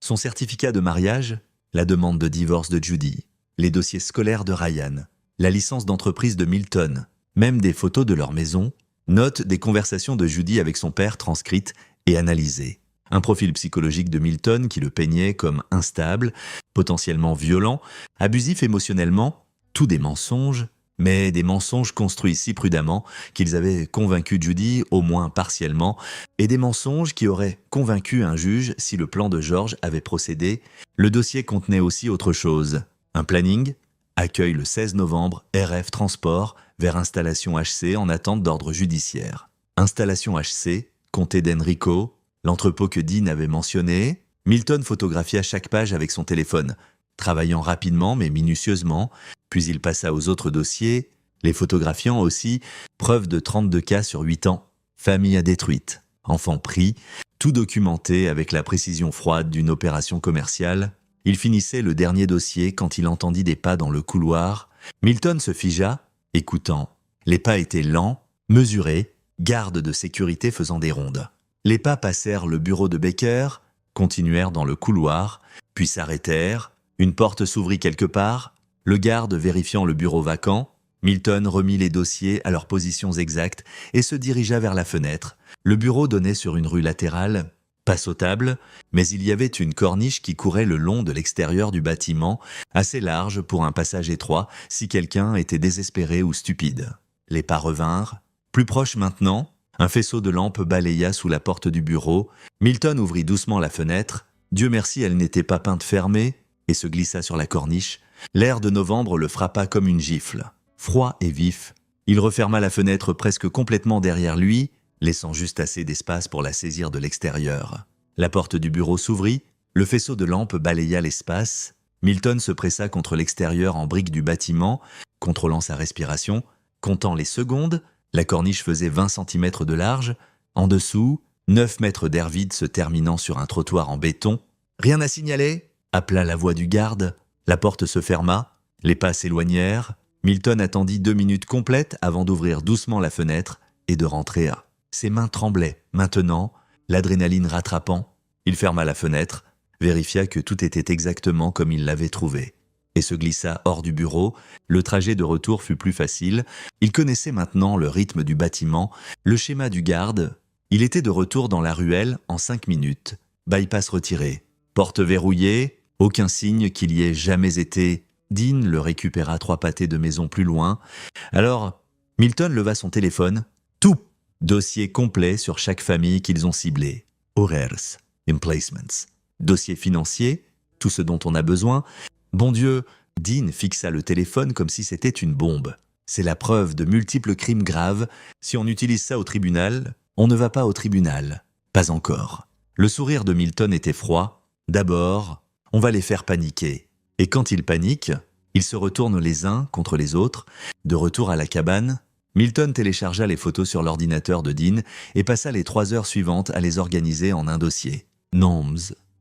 son certificat de mariage, la demande de divorce de Judy, les dossiers scolaires de Ryan, la licence d'entreprise de Milton, même des photos de leur maison, notes des conversations de Judy avec son père transcrites et analysées. Un profil psychologique de Milton qui le peignait comme instable, potentiellement violent, abusif émotionnellement, tout des mensonges, mais des mensonges construits si prudemment qu'ils avaient convaincu Judy, au moins partiellement, et des mensonges qui auraient convaincu un juge si le plan de George avait procédé. Le dossier contenait aussi autre chose. Un planning, accueil le 16 novembre, RF Transport, vers Installation HC en attente d'ordre judiciaire. Installation HC, comté d'Enrico, l'entrepôt que Dean avait mentionné. Milton photographia chaque page avec son téléphone, travaillant rapidement mais minutieusement, puis il passa aux autres dossiers, les photographiant aussi, preuve de 32 cas sur 8 ans, famille détruite, enfants pris, tout documenté avec la précision froide d'une opération commerciale. Il finissait le dernier dossier quand il entendit des pas dans le couloir. Milton se figea, écoutant. Les pas étaient lents, mesurés, gardes de sécurité faisant des rondes. Les pas passèrent le bureau de Baker, continuèrent dans le couloir, puis s'arrêtèrent. Une porte s'ouvrit quelque part. Le garde vérifiant le bureau vacant, Milton remit les dossiers à leurs positions exactes et se dirigea vers la fenêtre. Le bureau donnait sur une rue latérale, pas sautable, mais il y avait une corniche qui courait le long de l'extérieur du bâtiment, assez large pour un passage étroit si quelqu'un était désespéré ou stupide. Les pas revinrent. Plus proche maintenant, un faisceau de lampes balaya sous la porte du bureau. Milton ouvrit doucement la fenêtre. Dieu merci, elle n'était pas peinte fermée, et se glissa sur la corniche. L'air de novembre le frappa comme une gifle. Froid et vif, il referma la fenêtre presque complètement derrière lui, laissant juste assez d'espace pour la saisir de l'extérieur. La porte du bureau s'ouvrit, le faisceau de lampes balaya l'espace. Milton se pressa contre l'extérieur en briques du bâtiment, contrôlant sa respiration, comptant les secondes. La corniche faisait 20 cm de large. En dessous, 9 mètres d'air vide se terminant sur un trottoir en béton. « Rien à signaler ?» appela la voix du garde. La porte se ferma, les pas s'éloignèrent. Milton attendit 2 minutes complètes avant d'ouvrir doucement la fenêtre et de rentrer à. Ses mains tremblaient, maintenant, l'adrénaline rattrapant. Il ferma la fenêtre, vérifia que tout était exactement comme il l'avait trouvé, et se glissa hors du bureau. Le trajet de retour fut plus facile. Il connaissait maintenant le rythme du bâtiment, le schéma du garde. Il était de retour dans la ruelle en 5 minutes. Bypass retiré, porte verrouillée, aucun signe qu'il y ait jamais été. Dean le récupéra 3 pâtés de maison plus loin. Alors, Milton leva son téléphone. Tout! Dossier complet sur chaque famille qu'ils ont ciblée. Horaires, emplacements. Dossier financier, tout ce dont on a besoin. Bon Dieu, Dean fixa le téléphone comme si c'était une bombe. C'est la preuve de multiples crimes graves. Si on utilise ça au tribunal, on ne va pas au tribunal. Pas encore. Le sourire de Milton était froid. D'abord, on va les faire paniquer. Et quand ils paniquent, ils se retournent les uns contre les autres. De retour à la cabane, Milton téléchargea les photos sur l'ordinateur de Dean et passa les 3 heures suivantes à les organiser en un dossier. Noms,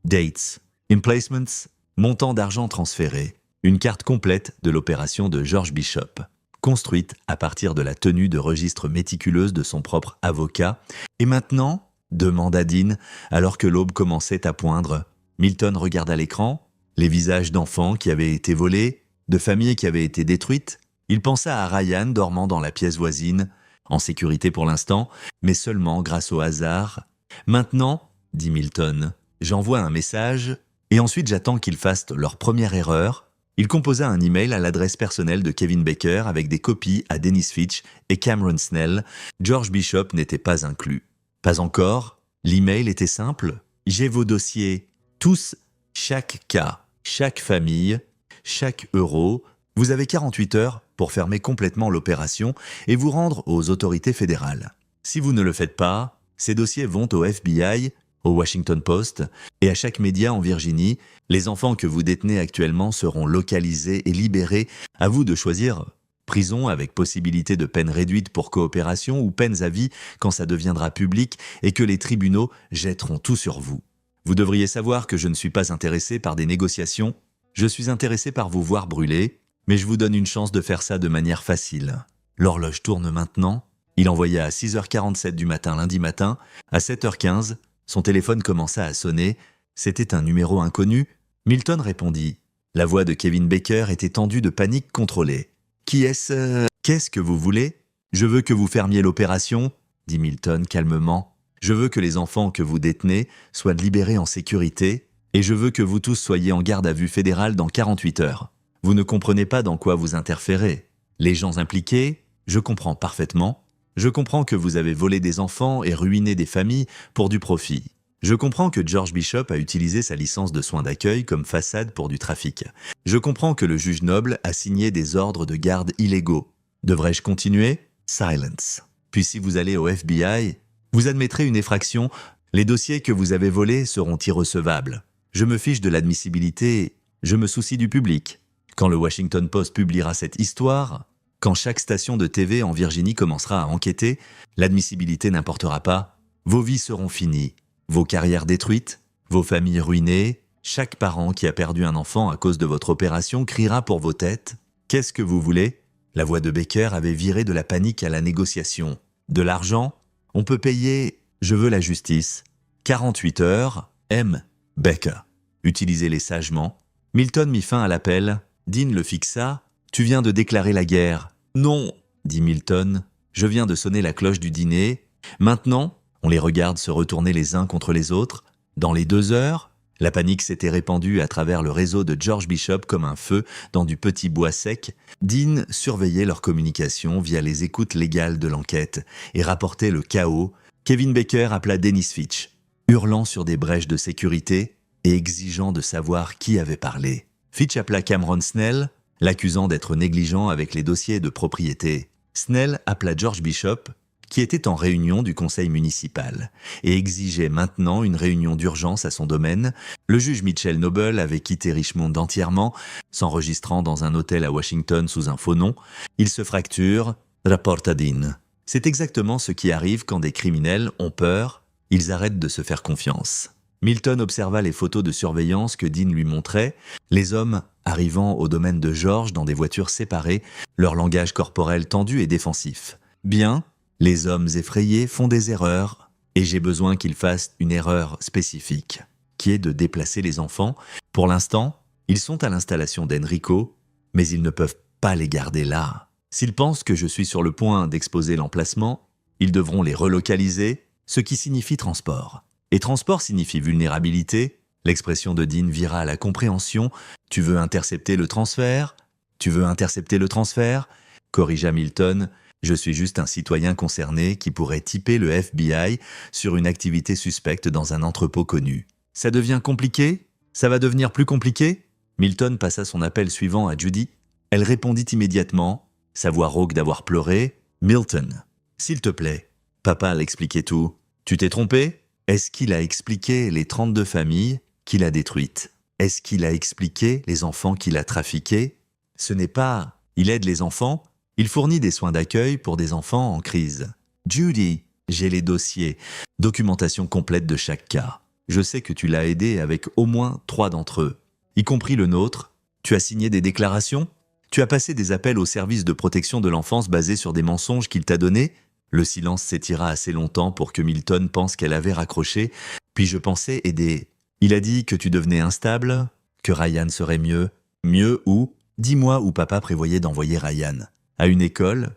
dates, emplacements, montant d'argent transféré. Une carte complète de l'opération de George Bishop, construite à partir de la tenue de registre méticuleuse de son propre avocat. Et maintenant, demanda Dean, alors que l'aube commençait à poindre. Milton regarda l'écran, les visages d'enfants qui avaient été volés, de familles qui avaient été détruites. Il pensa à Ryan dormant dans la pièce voisine, en sécurité pour l'instant, mais seulement grâce au hasard. « Maintenant, » dit Milton, « j'envoie un message et ensuite j'attends qu'ils fassent leur première erreur. » Il composa un email à l'adresse personnelle de Kevin Baker avec des copies à Dennis Fitch et Cameron Snell. George Bishop n'était pas inclus. Pas encore. L'email était simple. « J'ai vos dossiers, tous, chaque cas, chaque famille, chaque euro. Vous avez 48 heures pour fermer complètement l'opération et vous rendre aux autorités fédérales. Si vous ne le faites pas, ces dossiers vont au FBI, au Washington Post et à chaque média en Virginie. Les enfants que vous détenez actuellement seront localisés et libérés. À vous de choisir prison avec possibilité de peine réduite pour coopération ou peines à vie quand ça deviendra public et que les tribunaux jetteront tout sur vous. Vous devriez savoir que je ne suis pas intéressé par des négociations. Je suis intéressé par vous voir brûler, mais je vous donne une chance de faire ça de manière facile. L'horloge tourne maintenant. Il envoya à 6h47 du matin lundi matin. À 7h15, son téléphone commença à sonner. C'était un numéro inconnu. Milton répondit. La voix de Kevin Baker était tendue de panique contrôlée. Qui est-ce? Qu'est-ce que vous voulez? Je veux que vous fermiez l'opération, dit Milton calmement. Je veux que les enfants que vous détenez soient libérés en sécurité, et je veux que vous tous soyez en garde à vue fédérale dans 48 heures. Vous ne comprenez pas dans quoi vous interférez. Les gens impliqués, je comprends parfaitement. Je comprends que vous avez volé des enfants et ruiné des familles pour du profit. Je comprends que George Bishop a utilisé sa licence de soins d'accueil comme façade pour du trafic. Je comprends que le juge Noble a signé des ordres de garde illégaux. Devrais-je continuer? Silence. Puis si vous allez au FBI, vous admettrez une effraction. Les dossiers que vous avez volés seront irrecevables. Je me fiche de l'admissibilité, je me soucie du public. Quand le Washington Post publiera cette histoire, quand chaque station de TV en Virginie commencera à enquêter, l'admissibilité n'importera pas. Vos vies seront finies, vos carrières détruites, vos familles ruinées. Chaque parent qui a perdu un enfant à cause de votre opération criera pour vos têtes. Qu'est-ce que vous voulez? La voix de Baker avait viré de la panique à la négociation. De l'argent? On peut payer. Je veux la justice. 48 heures. M. Baker. Utilisez-les sagement. Milton mit fin à l'appel. Dean le fixa. Tu viens de déclarer la guerre. Non, dit Milton. Je viens de sonner la cloche du dîner. Maintenant, on les regarde se retourner les uns contre les autres. Dans les 2 heures, la panique s'était répandue à travers le réseau de George Bishop comme un feu dans du petit bois sec. Dean surveillait leur communication via les écoutes légales de l'enquête et rapportait le chaos. Kevin Baker appela Dennis Fitch, hurlant sur des brèches de sécurité et exigeant de savoir qui avait parlé. Fitch appela Cameron Snell, l'accusant d'être négligent avec les dossiers de propriété. Snell appela George Bishop, qui était en réunion du conseil municipal, et exigeait maintenant une réunion d'urgence à son domaine. Le juge Mitchell Noble avait quitté Richmond entièrement, s'enregistrant dans un hôtel à Washington sous un faux nom. Il se fracture, rapporta Dean. C'est exactement ce qui arrive quand des criminels ont peur, ils arrêtent de se faire confiance. Milton observa les photos de surveillance que Dean lui montrait, les hommes arrivant au domaine de George dans des voitures séparées, leur langage corporel tendu et défensif. Bien, les hommes effrayés font des erreurs, et j'ai besoin qu'ils fassent une erreur spécifique, qui est de déplacer les enfants. Pour l'instant, ils sont à l'installation d'Enrico, mais ils ne peuvent pas les garder là. S'ils pensent que je suis sur le point d'exposer l'emplacement, ils devront les relocaliser, ce qui signifie transport. Et transport signifie vulnérabilité. L'expression de Dean vira à la compréhension. Tu veux intercepter le transfert? Tu veux intercepter le transfert? Corrigea Milton. Je suis juste un citoyen concerné qui pourrait tiper le FBI sur une activité suspecte dans un entrepôt connu. Ça devient compliqué? Ça va devenir plus compliqué? Milton passa son appel suivant à Judy. Elle répondit immédiatement, sa voix rauque d'avoir pleuré. Milton, s'il te plaît. Papa l'expliquait tout. Tu t'es trompé? Est-ce qu'il a expliqué les 32 familles qu'il a détruites? Est-ce qu'il a expliqué les enfants qu'il a trafiqués? Ce n'est pas « il aide les enfants », il fournit des soins d'accueil pour des enfants en crise. Judy, j'ai les dossiers, documentation complète de chaque cas. Je sais que tu l'as aidé avec au moins 3 d'entre eux, y compris le nôtre. Tu as signé des déclarations? Tu as passé des appels au service de protection de l'enfance basés sur des mensonges qu'il t'a donnés? Le silence s'étira assez longtemps pour que Milton pense qu'elle avait raccroché, puis je pensais aider. Il a dit que tu devenais instable, que Ryan serait mieux. Mieux où? Dis-moi où papa prévoyait d'envoyer Ryan. À une école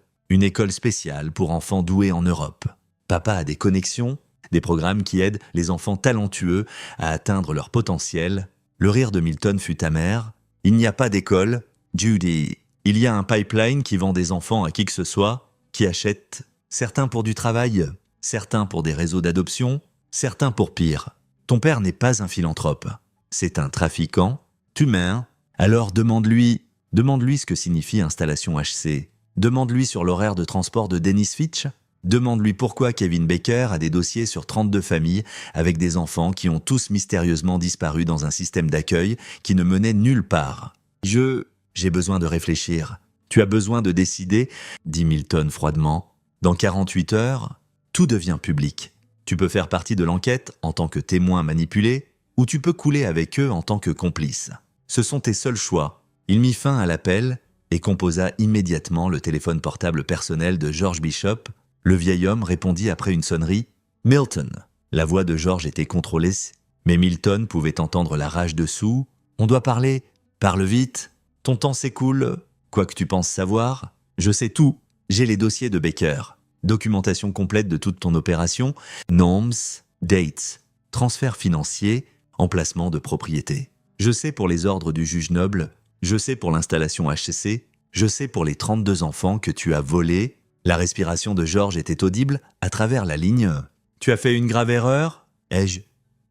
spéciale pour enfants doués en Europe. Papa a des connexions, des programmes qui aident les enfants talentueux à atteindre leur potentiel. Le rire de Milton fut amer. Il n'y a pas d'école. Judy, il y a un pipeline qui vend des enfants à qui que ce soit, qui achète certains pour du travail, certains pour des réseaux d'adoption, certains pour pire. Ton père n'est pas un philanthrope. C'est un trafiquant, humain. Alors demande-lui ce que signifie installation HC. Demande-lui sur l'horaire de transport de Dennis Fitch. Demande-lui pourquoi Kevin Baker a des dossiers sur 32 familles avec des enfants qui ont tous mystérieusement disparu dans un système d'accueil qui ne menait nulle part. J'ai besoin de réfléchir. Tu as besoin de décider, dit Milton froidement. Dans 48 heures, tout devient public. Tu peux faire partie de l'enquête en tant que témoin manipulé, ou tu peux couler avec eux en tant que complice. Ce sont tes seuls choix. Il mit fin à l'appel et composa immédiatement le téléphone portable personnel de George Bishop. Le vieil homme répondit après une sonnerie. « Milton !» La voix de George était contrôlée, mais Milton pouvait entendre la rage dessous. « On doit parler. Parle vite. Ton temps s'écoule. Quoi que tu penses savoir, je sais tout. J'ai les dossiers de Baker. Documentation complète de toute ton opération, norms, dates, transferts financiers, emplacement de propriété. Je sais pour les ordres du juge noble, je sais pour l'installation HCC, je sais pour les 32 enfants que tu as volés. La respiration de George était audible à travers la ligne. Tu as fait une grave erreur, ai-je?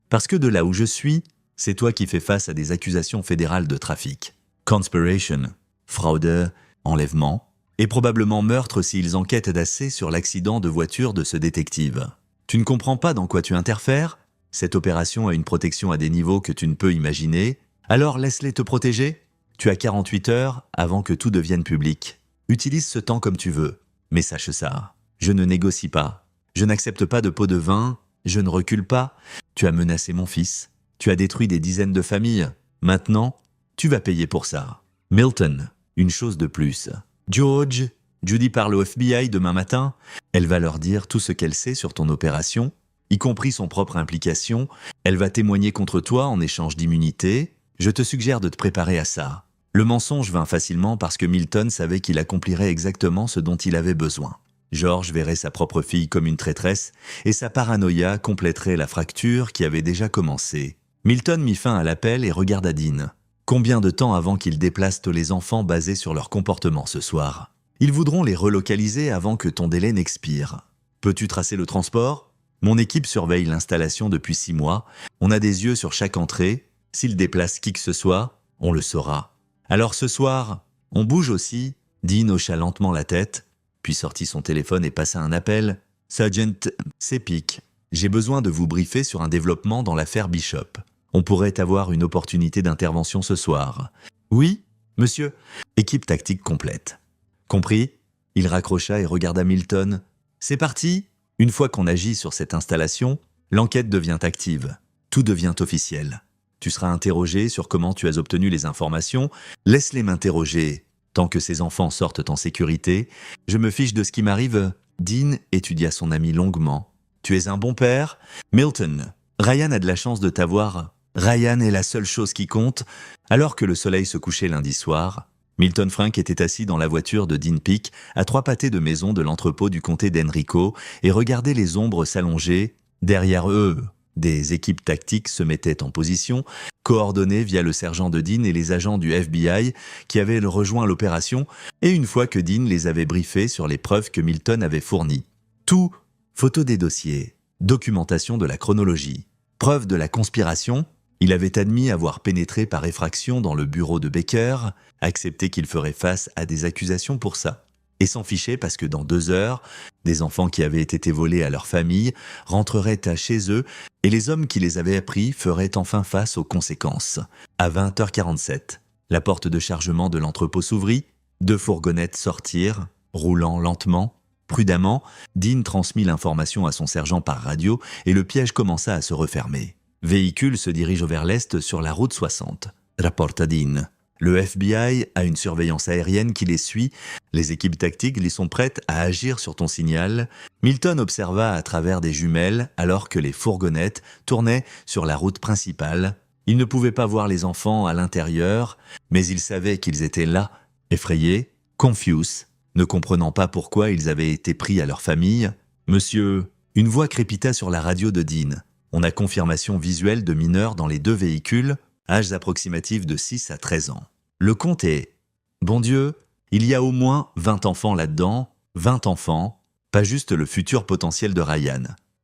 Parce que de là où je suis, c'est toi qui fais face à des accusations fédérales de trafic. Conspiration, fraude, enlèvement, et probablement meurtre s'ils enquêtent d'assez sur l'accident de voiture de ce détective. Tu ne comprends pas dans quoi tu interfères? Cette opération a une protection à des niveaux que tu ne peux imaginer. Alors laisse-les te protéger. Tu as 48 heures avant que tout devienne public. Utilise ce temps comme tu veux. Mais sache ça, je ne négocie pas. Je n'accepte pas de pot de vin. Je ne recule pas. Tu as menacé mon fils. Tu as détruit des dizaines de familles. Maintenant, tu vas payer pour ça. Milton, une chose de plus. George, Judy parle au FBI demain matin. Elle va leur dire tout ce qu'elle sait sur ton opération, y compris son propre implication. Elle va témoigner contre toi en échange d'immunité. Je te suggère de te préparer à ça. Le mensonge vint facilement parce que Milton savait qu'il accomplirait exactement ce dont il avait besoin. George verrait sa propre fille comme une traîtresse et sa paranoïa compléterait la fracture qui avait déjà commencé. Milton mit fin à l'appel et regarda Dean. Combien de temps avant qu'ils déplacent les enfants basés sur leur comportement ce soir? Ils voudront les relocaliser avant que ton délai n'expire. Peux-tu tracer le transport? Mon équipe surveille l'installation depuis 6 mois. On a des yeux sur chaque entrée. S'ils déplacent qui que ce soit, on le saura. Alors ce soir, on bouge aussi. Dean hocha lentement la tête, puis sortit son téléphone et passa un appel. « Sergeant, c'est Pic. J'ai besoin de vous briefer sur un développement dans l'affaire Bishop. On pourrait avoir une opportunité d'intervention ce soir. »« Oui, monsieur. » Équipe tactique complète. « Compris ?» Il raccrocha et regarda Milton. « C'est parti !» Une fois qu'on agit sur cette installation, l'enquête devient active. Tout devient officiel. Tu seras interrogé sur comment tu as obtenu les informations. Laisse-les m'interroger. Tant que ces enfants sortent en sécurité, je me fiche de ce qui m'arrive. Dean étudia son ami longuement. Tu es un bon père? Milton, Ryan a de la chance de t'avoir. Ryan est la seule chose qui compte. Alors que le soleil se couchait lundi soir, Milton Frank était assis dans la voiture de Dean Peak, à 3 pâtés de maison de l'entrepôt du comté d'Enrico, et regardait les ombres s'allonger. Derrière eux, des équipes tactiques se mettaient en position, coordonnées via le sergent de Dean et les agents du FBI qui avaient rejoint l'opération, et une fois que Dean les avait briefés sur les preuves que Milton avait fournies. Tout, photos des dossiers, documentation de la chronologie, preuves de la conspiration. Il avait admis avoir pénétré par effraction dans le bureau de Baker, accepté qu'il ferait face à des accusations pour ça, et s'en fichait parce que dans 2 heures, des enfants qui avaient été volés à leur famille rentreraient à chez eux et les hommes qui les avaient pris feraient enfin face aux conséquences. À 20h47, la porte de chargement de l'entrepôt s'ouvrit, 2 fourgonnettes sortirent, roulant lentement. Prudemment, Dean transmit l'information à son sergent par radio et le piège commença à se refermer. Véhicule se dirige vers l'est sur la route 60, rapporta Dean. Le FBI a une surveillance aérienne qui les suit. Les équipes tactiques y sont prêtes à agir sur ton signal. Milton observa à travers des jumelles alors que les fourgonnettes tournaient sur la route principale. Il ne pouvait pas voir les enfants à l'intérieur, mais il savait qu'ils étaient là, effrayés, confus, ne comprenant pas pourquoi ils avaient été pris à leur famille. « Monsieur !» Une voix crépita sur la radio de Dean. On a confirmation visuelle de mineurs dans les 2 véhicules, âges approximatifs de 6 à 13 ans. Le compte est... Bon Dieu, il y a au moins 20 enfants là-dedans, 20 enfants, pas juste le futur potentiel de Ryan,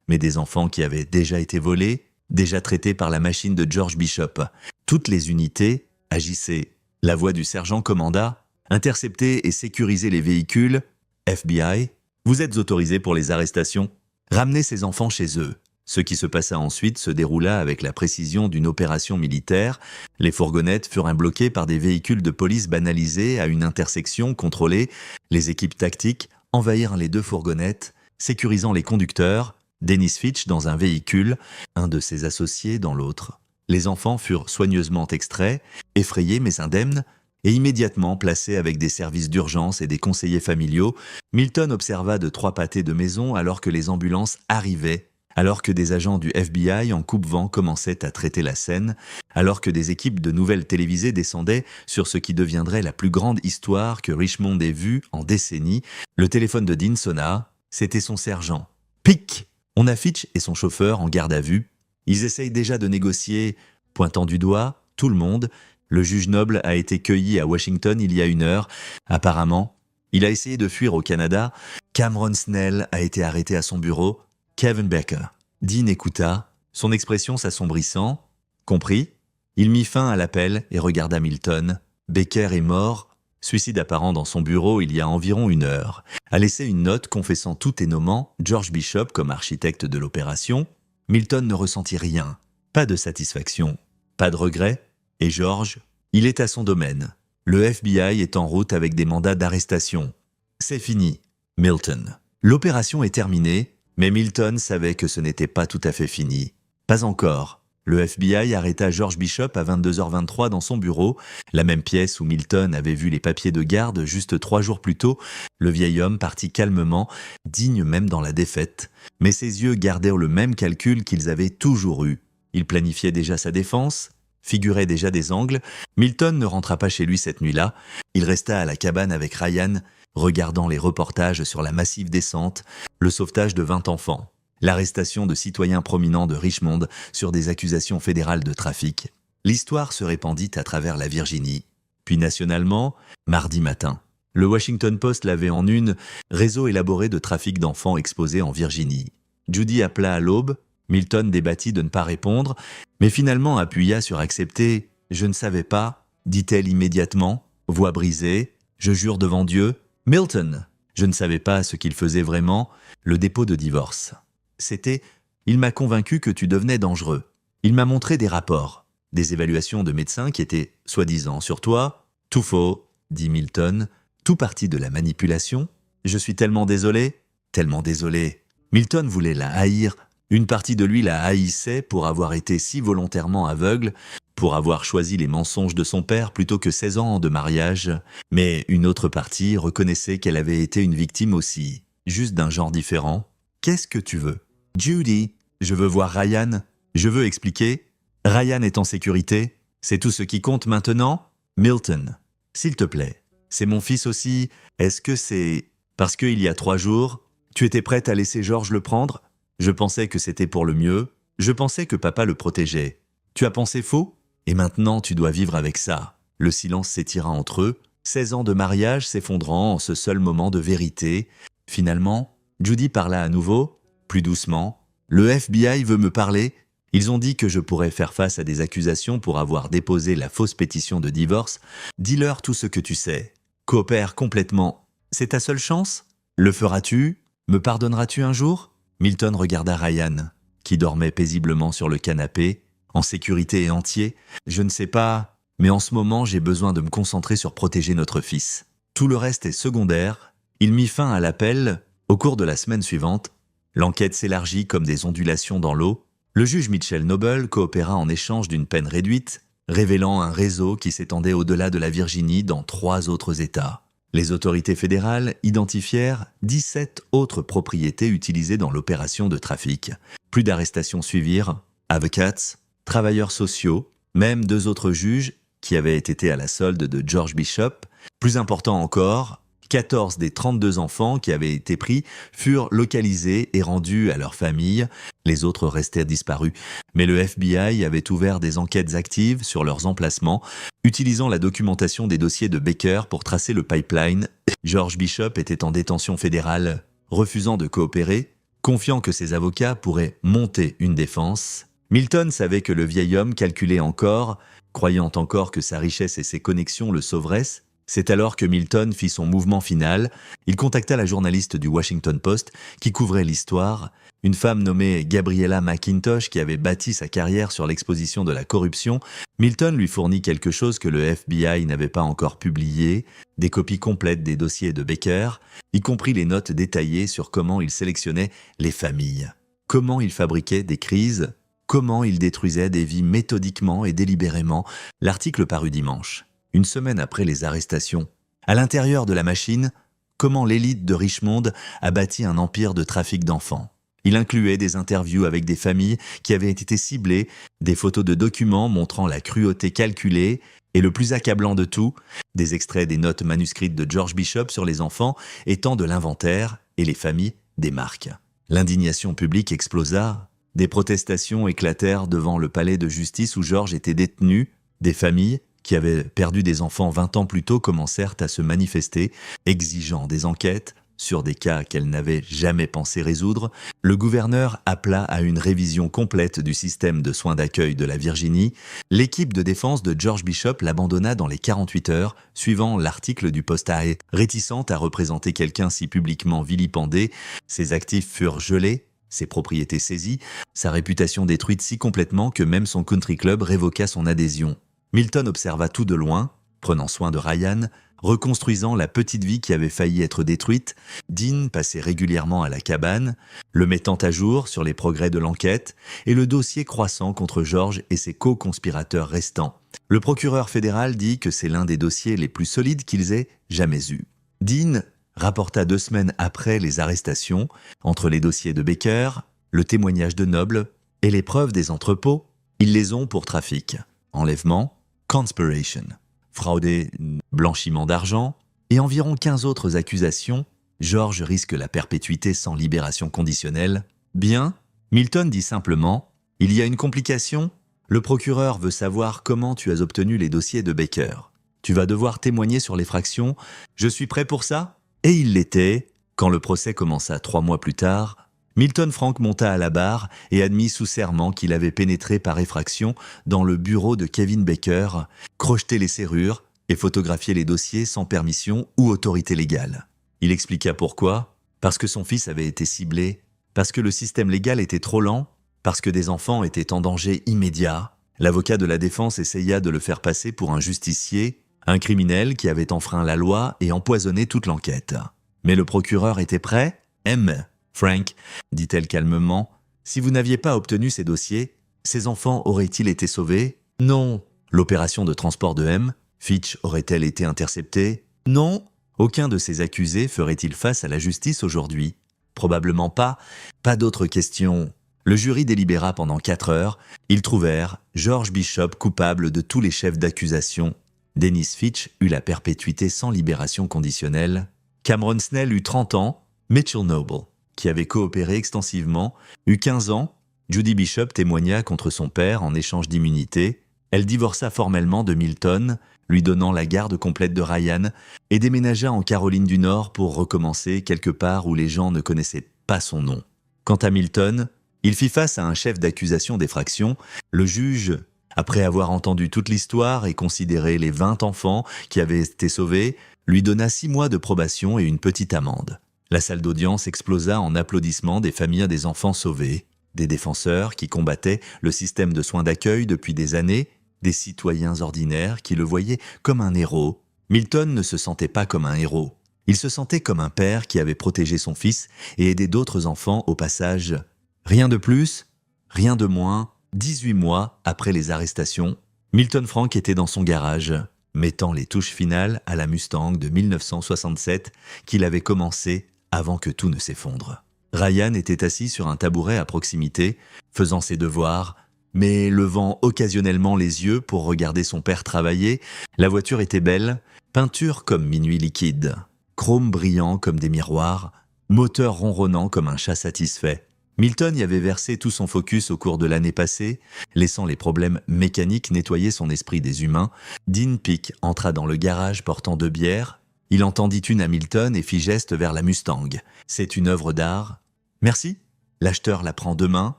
mais des enfants qui avaient déjà été volés, déjà traités par la machine de George Bishop. Toutes les unités agissaient. La voix du sergent commanda « Interceptez et sécurisez les véhicules. FBI, vous êtes autorisés pour les arrestations. Ramenez ces enfants chez eux. » Ce qui se passa ensuite se déroula avec la précision d'une opération militaire. Les fourgonnettes furent bloquées par des véhicules de police banalisés à une intersection contrôlée. Les équipes tactiques envahirent les 2 fourgonnettes, sécurisant les conducteurs, Dennis Fitch dans un véhicule, un de ses associés dans l'autre. Les enfants furent soigneusement extraits, effrayés mais indemnes, et immédiatement placés avec des services d'urgence et des conseillers familiaux. Milton observa de 3 pâtés de maison alors que les ambulances arrivaient, Alors que des agents du FBI en coupe-vent commençaient à traiter la scène, alors que des équipes de nouvelles télévisées descendaient sur ce qui deviendrait la plus grande histoire que Richmond ait vue en décennies, le téléphone de Dean sonna. C'était son sergent. Pic! On a Fitch et son chauffeur en garde à vue. Ils essayent déjà de négocier, pointant du doigt, tout le monde. Le juge Noble a été cueilli à Washington il y a 1 heure. Apparemment, il a essayé de fuir au Canada. Cameron Snell a été arrêté à son bureau. Kevin Baker. Dean écouta, son expression s'assombrissant. Compris? Il mit fin à l'appel et regarda Milton. Baker est mort, suicide apparent dans son bureau il y a environ 1 heure. A laissé une note confessant tout et nommant George Bishop comme architecte de l'opération. Milton ne ressentit rien, pas de satisfaction, pas de regret. Et George, il est à son domaine. Le FBI est en route avec des mandats d'arrestation. C'est fini, Milton. L'opération est terminée. Mais Milton savait que ce n'était pas tout à fait fini. Pas encore. Le FBI arrêta George Bishop à 22h23 dans son bureau, la même pièce où Milton avait vu les papiers de garde juste 3 jours plus tôt. Le vieil homme partit calmement, digne même dans la défaite. Mais ses yeux gardaient le même calcul qu'ils avaient toujours eu. Il planifiait déjà sa défense, figurait déjà des angles. Milton ne rentra pas chez lui cette nuit-là. Il resta à la cabane avec Ryan, regardant les reportages sur la massive descente, le sauvetage de 20 enfants, l'arrestation de citoyens prominents de Richmond sur des accusations fédérales de trafic. L'histoire se répandit à travers la Virginie. Puis nationalement, mardi matin. Le Washington Post l'avait en une, réseau élaboré de trafic d'enfants exposés en Virginie. Judy appela à l'aube, Milton débattit de ne pas répondre, mais finalement appuya sur accepter. « Je ne savais pas », dit-elle immédiatement, voix brisée. « Je jure devant Dieu. » Milton, je ne savais pas ce qu'il faisait vraiment, le dépôt de divorce. C'était « Il m'a convaincu que tu devenais dangereux. Il m'a montré des rapports, des évaluations de médecins qui étaient soi-disant sur toi. Tout faux, dit Milton, tout parti de la manipulation. Je suis tellement désolé, tellement désolé. » Milton voulait la haïr. Une partie de lui la haïssait pour avoir été si volontairement aveugle, pour avoir choisi les mensonges de son père plutôt que 16 ans de mariage, mais une autre partie reconnaissait qu'elle avait été une victime aussi, juste d'un genre différent. « Qu'est-ce que tu veux ?»« Judy, je veux voir Ryan. Je veux expliquer. Ryan est en sécurité. C'est tout ce qui compte maintenant. Milton, s'il te plaît, c'est mon fils aussi. Est-ce que c'est parce qu'il y a 3 jours, tu étais prête à laisser George le prendre? Je pensais que c'était pour le mieux. Je pensais que papa le protégeait. Tu as pensé faux? Et maintenant, tu dois vivre avec ça. » Le silence s'étira entre eux, 16 ans de mariage s'effondrant en ce seul moment de vérité. Finalement, Judy parla à nouveau, plus doucement. « Le FBI veut me parler. Ils ont dit que je pourrais faire face à des accusations pour avoir déposé la fausse pétition de divorce. Dis-leur tout ce que tu sais. Coopère complètement. C'est ta seule chance? Le feras-tu? Me pardonneras-tu un jour ?» Milton regarda Ryan, qui dormait paisiblement sur le canapé, en sécurité et entier. « Je ne sais pas, mais en ce moment j'ai besoin de me concentrer sur protéger notre fils. Tout le reste est secondaire. » Il mit fin à l'appel. Au cours de la semaine suivante, l'enquête s'élargit comme des ondulations dans l'eau. Le juge Mitchell Noble coopéra en échange d'une peine réduite, révélant un réseau qui s'étendait au-delà de la Virginie dans 3 autres États. Les autorités fédérales identifièrent 17 autres propriétés utilisées dans l'opération de trafic. Plus d'arrestations suivirent. Avocats, travailleurs sociaux, même 2 autres juges qui avaient été à la solde de George Bishop. Plus important encore, 14 des 32 enfants qui avaient été pris furent localisés et rendus à leurs familles. Les autres restèrent disparus. Mais le FBI avait ouvert des enquêtes actives sur leurs emplacements, utilisant la documentation des dossiers de Baker pour tracer le pipeline. George Bishop était en détention fédérale, refusant de coopérer, confiant que ses avocats pourraient monter une défense. Milton savait que le vieil homme calculait encore, croyant encore que sa richesse et ses connexions le sauveraient. C'est alors que Milton fit son mouvement final. Il contacta la journaliste du Washington Post qui couvrait l'histoire, une femme nommée Gabriella McIntosh qui avait bâti sa carrière sur l'exposition de la corruption. Milton lui fournit quelque chose que le FBI n'avait pas encore publié, des copies complètes des dossiers de Baker, y compris les notes détaillées sur comment il sélectionnait les familles, comment il fabriquait des crises, comment il détruisait des vies méthodiquement et délibérément. L'article parut dimanche. Une semaine après les arrestations, à l'intérieur de la machine, comment l'élite de Richmond a bâti un empire de trafic d'enfants. Il incluait des interviews avec des familles qui avaient été ciblées, des photos de documents montrant la cruauté calculée, et le plus accablant de tout, des extraits des notes manuscrites de George Bishop sur les enfants étant de l'inventaire et les familles des marques. L'indignation publique explosa, des protestations éclatèrent devant le palais de justice où George était détenu, des familles qui avaient perdu des enfants 20 ans plus tôt commencèrent à se manifester, exigeant des enquêtes sur des cas qu'elles n'avaient jamais pensé résoudre. Le gouverneur appela à une révision complète du système de soins d'accueil de la Virginie. L'équipe de défense de George Bishop l'abandonna dans les 48 heures, suivant l'article du Post-Eye. Réticente à représenter quelqu'un si publiquement vilipendé, ses actifs furent gelés, ses propriétés saisies, sa réputation détruite si complètement que même son country club révoqua son adhésion. Milton observa tout de loin, prenant soin de Ryan, reconstruisant la petite vie qui avait failli être détruite. Dean passait régulièrement à la cabane, le mettant à jour sur les progrès de l'enquête et le dossier croissant contre George et ses co-conspirateurs restants. Le procureur fédéral dit que c'est l'un des dossiers les plus solides qu'ils aient jamais eus. Dean rapporta 2 semaines après les arrestations, entre les dossiers de Baker, le témoignage de Noble et les preuves des entrepôts, ils les ont pour trafic, enlèvement, conspiration, fraude et blanchiment d'argent, et environ 15 autres accusations. George risque la perpétuité sans libération conditionnelle. Bien, Milton dit simplement « Il y a une complication. Le procureur veut savoir comment tu as obtenu les dossiers de Baker. Tu vas devoir témoigner sur les fractions. Je suis prêt pour ça ?» Et il l'était. Quand le procès commença 3 mois plus tard, Milton Frank monta à la barre et admit sous serment qu'il avait pénétré par effraction dans le bureau de Kevin Baker, crocheté les serrures et photographié les dossiers sans permission ou autorité légale. Il expliqua pourquoi, parce que son fils avait été ciblé, parce que le système légal était trop lent, parce que des enfants étaient en danger immédiat. L'avocat de la défense essaya de le faire passer pour un justicier, un criminel qui avait enfreint la loi et empoisonné toute l'enquête. Mais le procureur était prêt. « Frank, dit-elle calmement, si vous n'aviez pas obtenu ces dossiers, ces enfants auraient-ils été sauvés? Non. L'opération de transport de Fitch aurait-elle été interceptée? Non. Aucun de ces accusés ferait-il face à la justice aujourd'hui? Probablement pas. Pas d'autres questions. Le jury délibéra pendant 4 heures. Ils trouvèrent George Bishop coupable de tous les chefs d'accusation. Dennis Fitch eut la perpétuité sans libération conditionnelle. Cameron Snell eut 30 ans. Mitchell Noble, qui avait coopéré extensivement, eut 15 ans. Judy Bishop témoigna contre son père en échange d'immunité. Elle divorça formellement de Milton, lui donnant la garde complète de Ryan, et déménagea en Caroline du Nord pour recommencer quelque part où les gens ne connaissaient pas son nom. Quant à Milton, il fit face à un chef d'accusation d'effraction. Le juge, après avoir entendu toute l'histoire et considéré les 20 enfants qui avaient été sauvés, lui donna 6 mois de probation et une petite amende. La salle d'audience explosa en applaudissements des familles des enfants sauvés, des défenseurs qui combattaient le système de soins d'accueil depuis des années, des citoyens ordinaires qui le voyaient comme un héros. Milton ne se sentait pas comme un héros. Il se sentait comme un père qui avait protégé son fils et aidé d'autres enfants au passage. Rien de plus, rien de moins. 18 mois après les arrestations, Milton Frank était dans son garage, mettant les touches finales à la Mustang de 1967 qu'il avait commencé avant que tout ne s'effondre. Ryan était assis sur un tabouret à proximité, faisant ses devoirs, mais levant occasionnellement les yeux pour regarder son père travailler. La voiture était belle, peinture comme minuit liquide, chrome brillant comme des miroirs, moteur ronronnant comme un chat satisfait. Milton y avait versé tout son focus au cours de l'année passée, laissant les problèmes mécaniques nettoyer son esprit des humains. Dean Peake entra dans le garage portant 2 bières. Il entendit une à Milton et fit geste vers la Mustang. « C'est une œuvre d'art. »« Merci. L'acheteur la prend demain.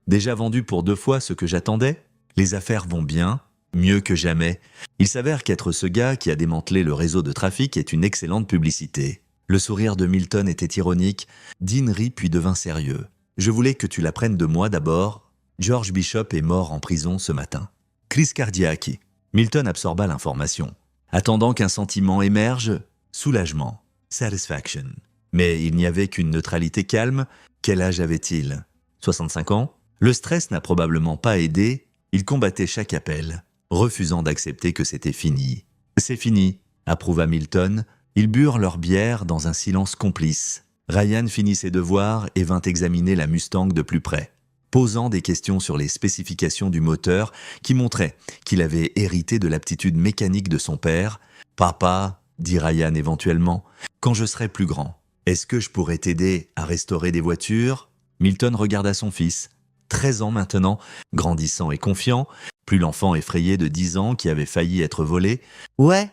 Déjà vendue pour 2 fois ce que j'attendais. Les affaires vont bien, mieux que jamais. Il s'avère qu'être ce gars qui a démantelé le réseau de trafic est une excellente publicité. » Le sourire de Milton était ironique. Dean rit puis devint sérieux. « Je voulais que tu l'apprennes de moi d'abord. George Bishop est mort en prison ce matin. Crise cardiaque. » Milton absorba l'information. Attendant qu'un sentiment émerge, soulagement, satisfaction. Mais il n'y avait qu'une neutralité calme. Quel âge avait-il? 65 ans? Le stress n'a probablement pas aidé. Il combattait chaque appel, refusant d'accepter que c'était fini. « C'est fini », approuva Milton. Ils burent leur bière dans un silence complice. Ryan finit ses devoirs et vint examiner la Mustang de plus près, posant des questions sur les spécifications du moteur qui montraient qu'il avait hérité de l'aptitude mécanique de son père. « Papa, dit Ryan éventuellement, quand je serai plus grand, est-ce que je pourrais t'aider à restaurer des voitures ?» Milton regarda son fils, 13 ans maintenant, grandissant et confiant, plus l'enfant effrayé de 10 ans qui avait failli être volé. « Ouais,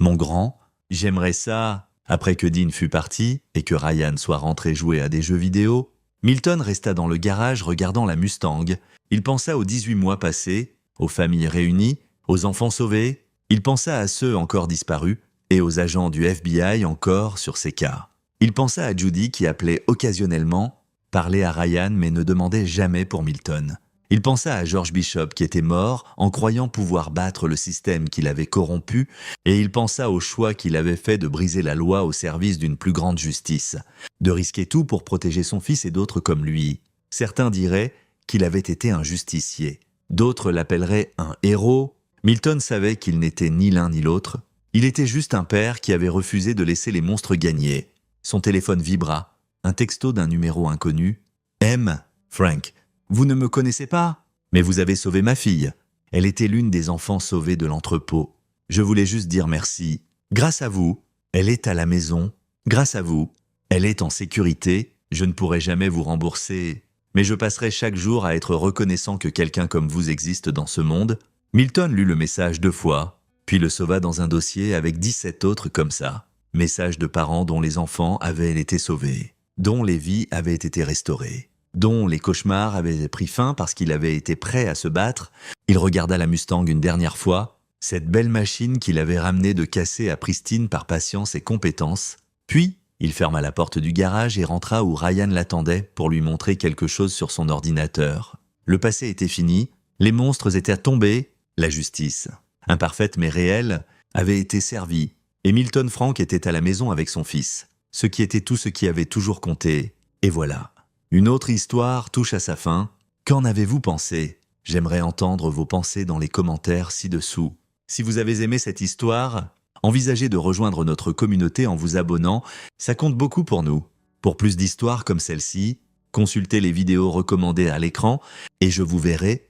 mon grand, j'aimerais ça. » Après que Dean fut parti et que Ryan soit rentré jouer à des jeux vidéo, Milton resta dans le garage regardant la Mustang. Il pensa aux 18 mois passés, aux familles réunies, aux enfants sauvés. Il pensa à ceux encore disparus et aux agents du FBI encore sur ces cas. Il pensa à Judy qui appelait occasionnellement, parlait à Ryan mais ne demandait jamais pour Milton. Il pensa à George Bishop qui était mort en croyant pouvoir battre le système qui l'avait corrompu, et il pensa au choix qu'il avait fait de briser la loi au service d'une plus grande justice, de risquer tout pour protéger son fils et d'autres comme lui. Certains diraient qu'il avait été un justicier, d'autres l'appelleraient un héros. Milton savait qu'il n'était ni l'un ni l'autre. Il était juste un père qui avait refusé de laisser les monstres gagner. Son téléphone vibra, un texto d'un numéro inconnu. « M. Frank. Vous ne me connaissez pas, mais vous avez sauvé ma fille. Elle était l'une des enfants sauvés de l'entrepôt. Je voulais juste dire merci. Grâce à vous, elle est à la maison. Grâce à vous, elle est en sécurité. Je ne pourrai jamais vous rembourser, mais je passerai chaque jour à être reconnaissant que quelqu'un comme vous existe dans ce monde. » Milton lut le message 2 fois, puis le sauva dans un dossier avec 17 autres comme ça. Messages de parents dont les enfants avaient été sauvés, dont les vies avaient été restaurées, dont les cauchemars avaient pris fin parce qu'il avait été prêt à se battre. Il regarda la Mustang une dernière fois, cette belle machine qu'il avait ramenée de cassée à pristine par patience et compétence. Puis, il ferma la porte du garage et rentra où Ryan l'attendait pour lui montrer quelque chose sur son ordinateur. Le passé était fini, les monstres étaient tombés, la justice, imparfaite mais réelle, avait été servie, et Milton Frank était à la maison avec son fils, ce qui était tout ce qui avait toujours compté. Et voilà. Une autre histoire touche à sa fin. Qu'en avez-vous pensé ? J'aimerais entendre vos pensées dans les commentaires ci-dessous. Si vous avez aimé cette histoire, envisagez de rejoindre notre communauté en vous abonnant. Ça compte beaucoup pour nous. Pour plus d'histoires comme celle-ci, consultez les vidéos recommandées à l'écran et je vous verrai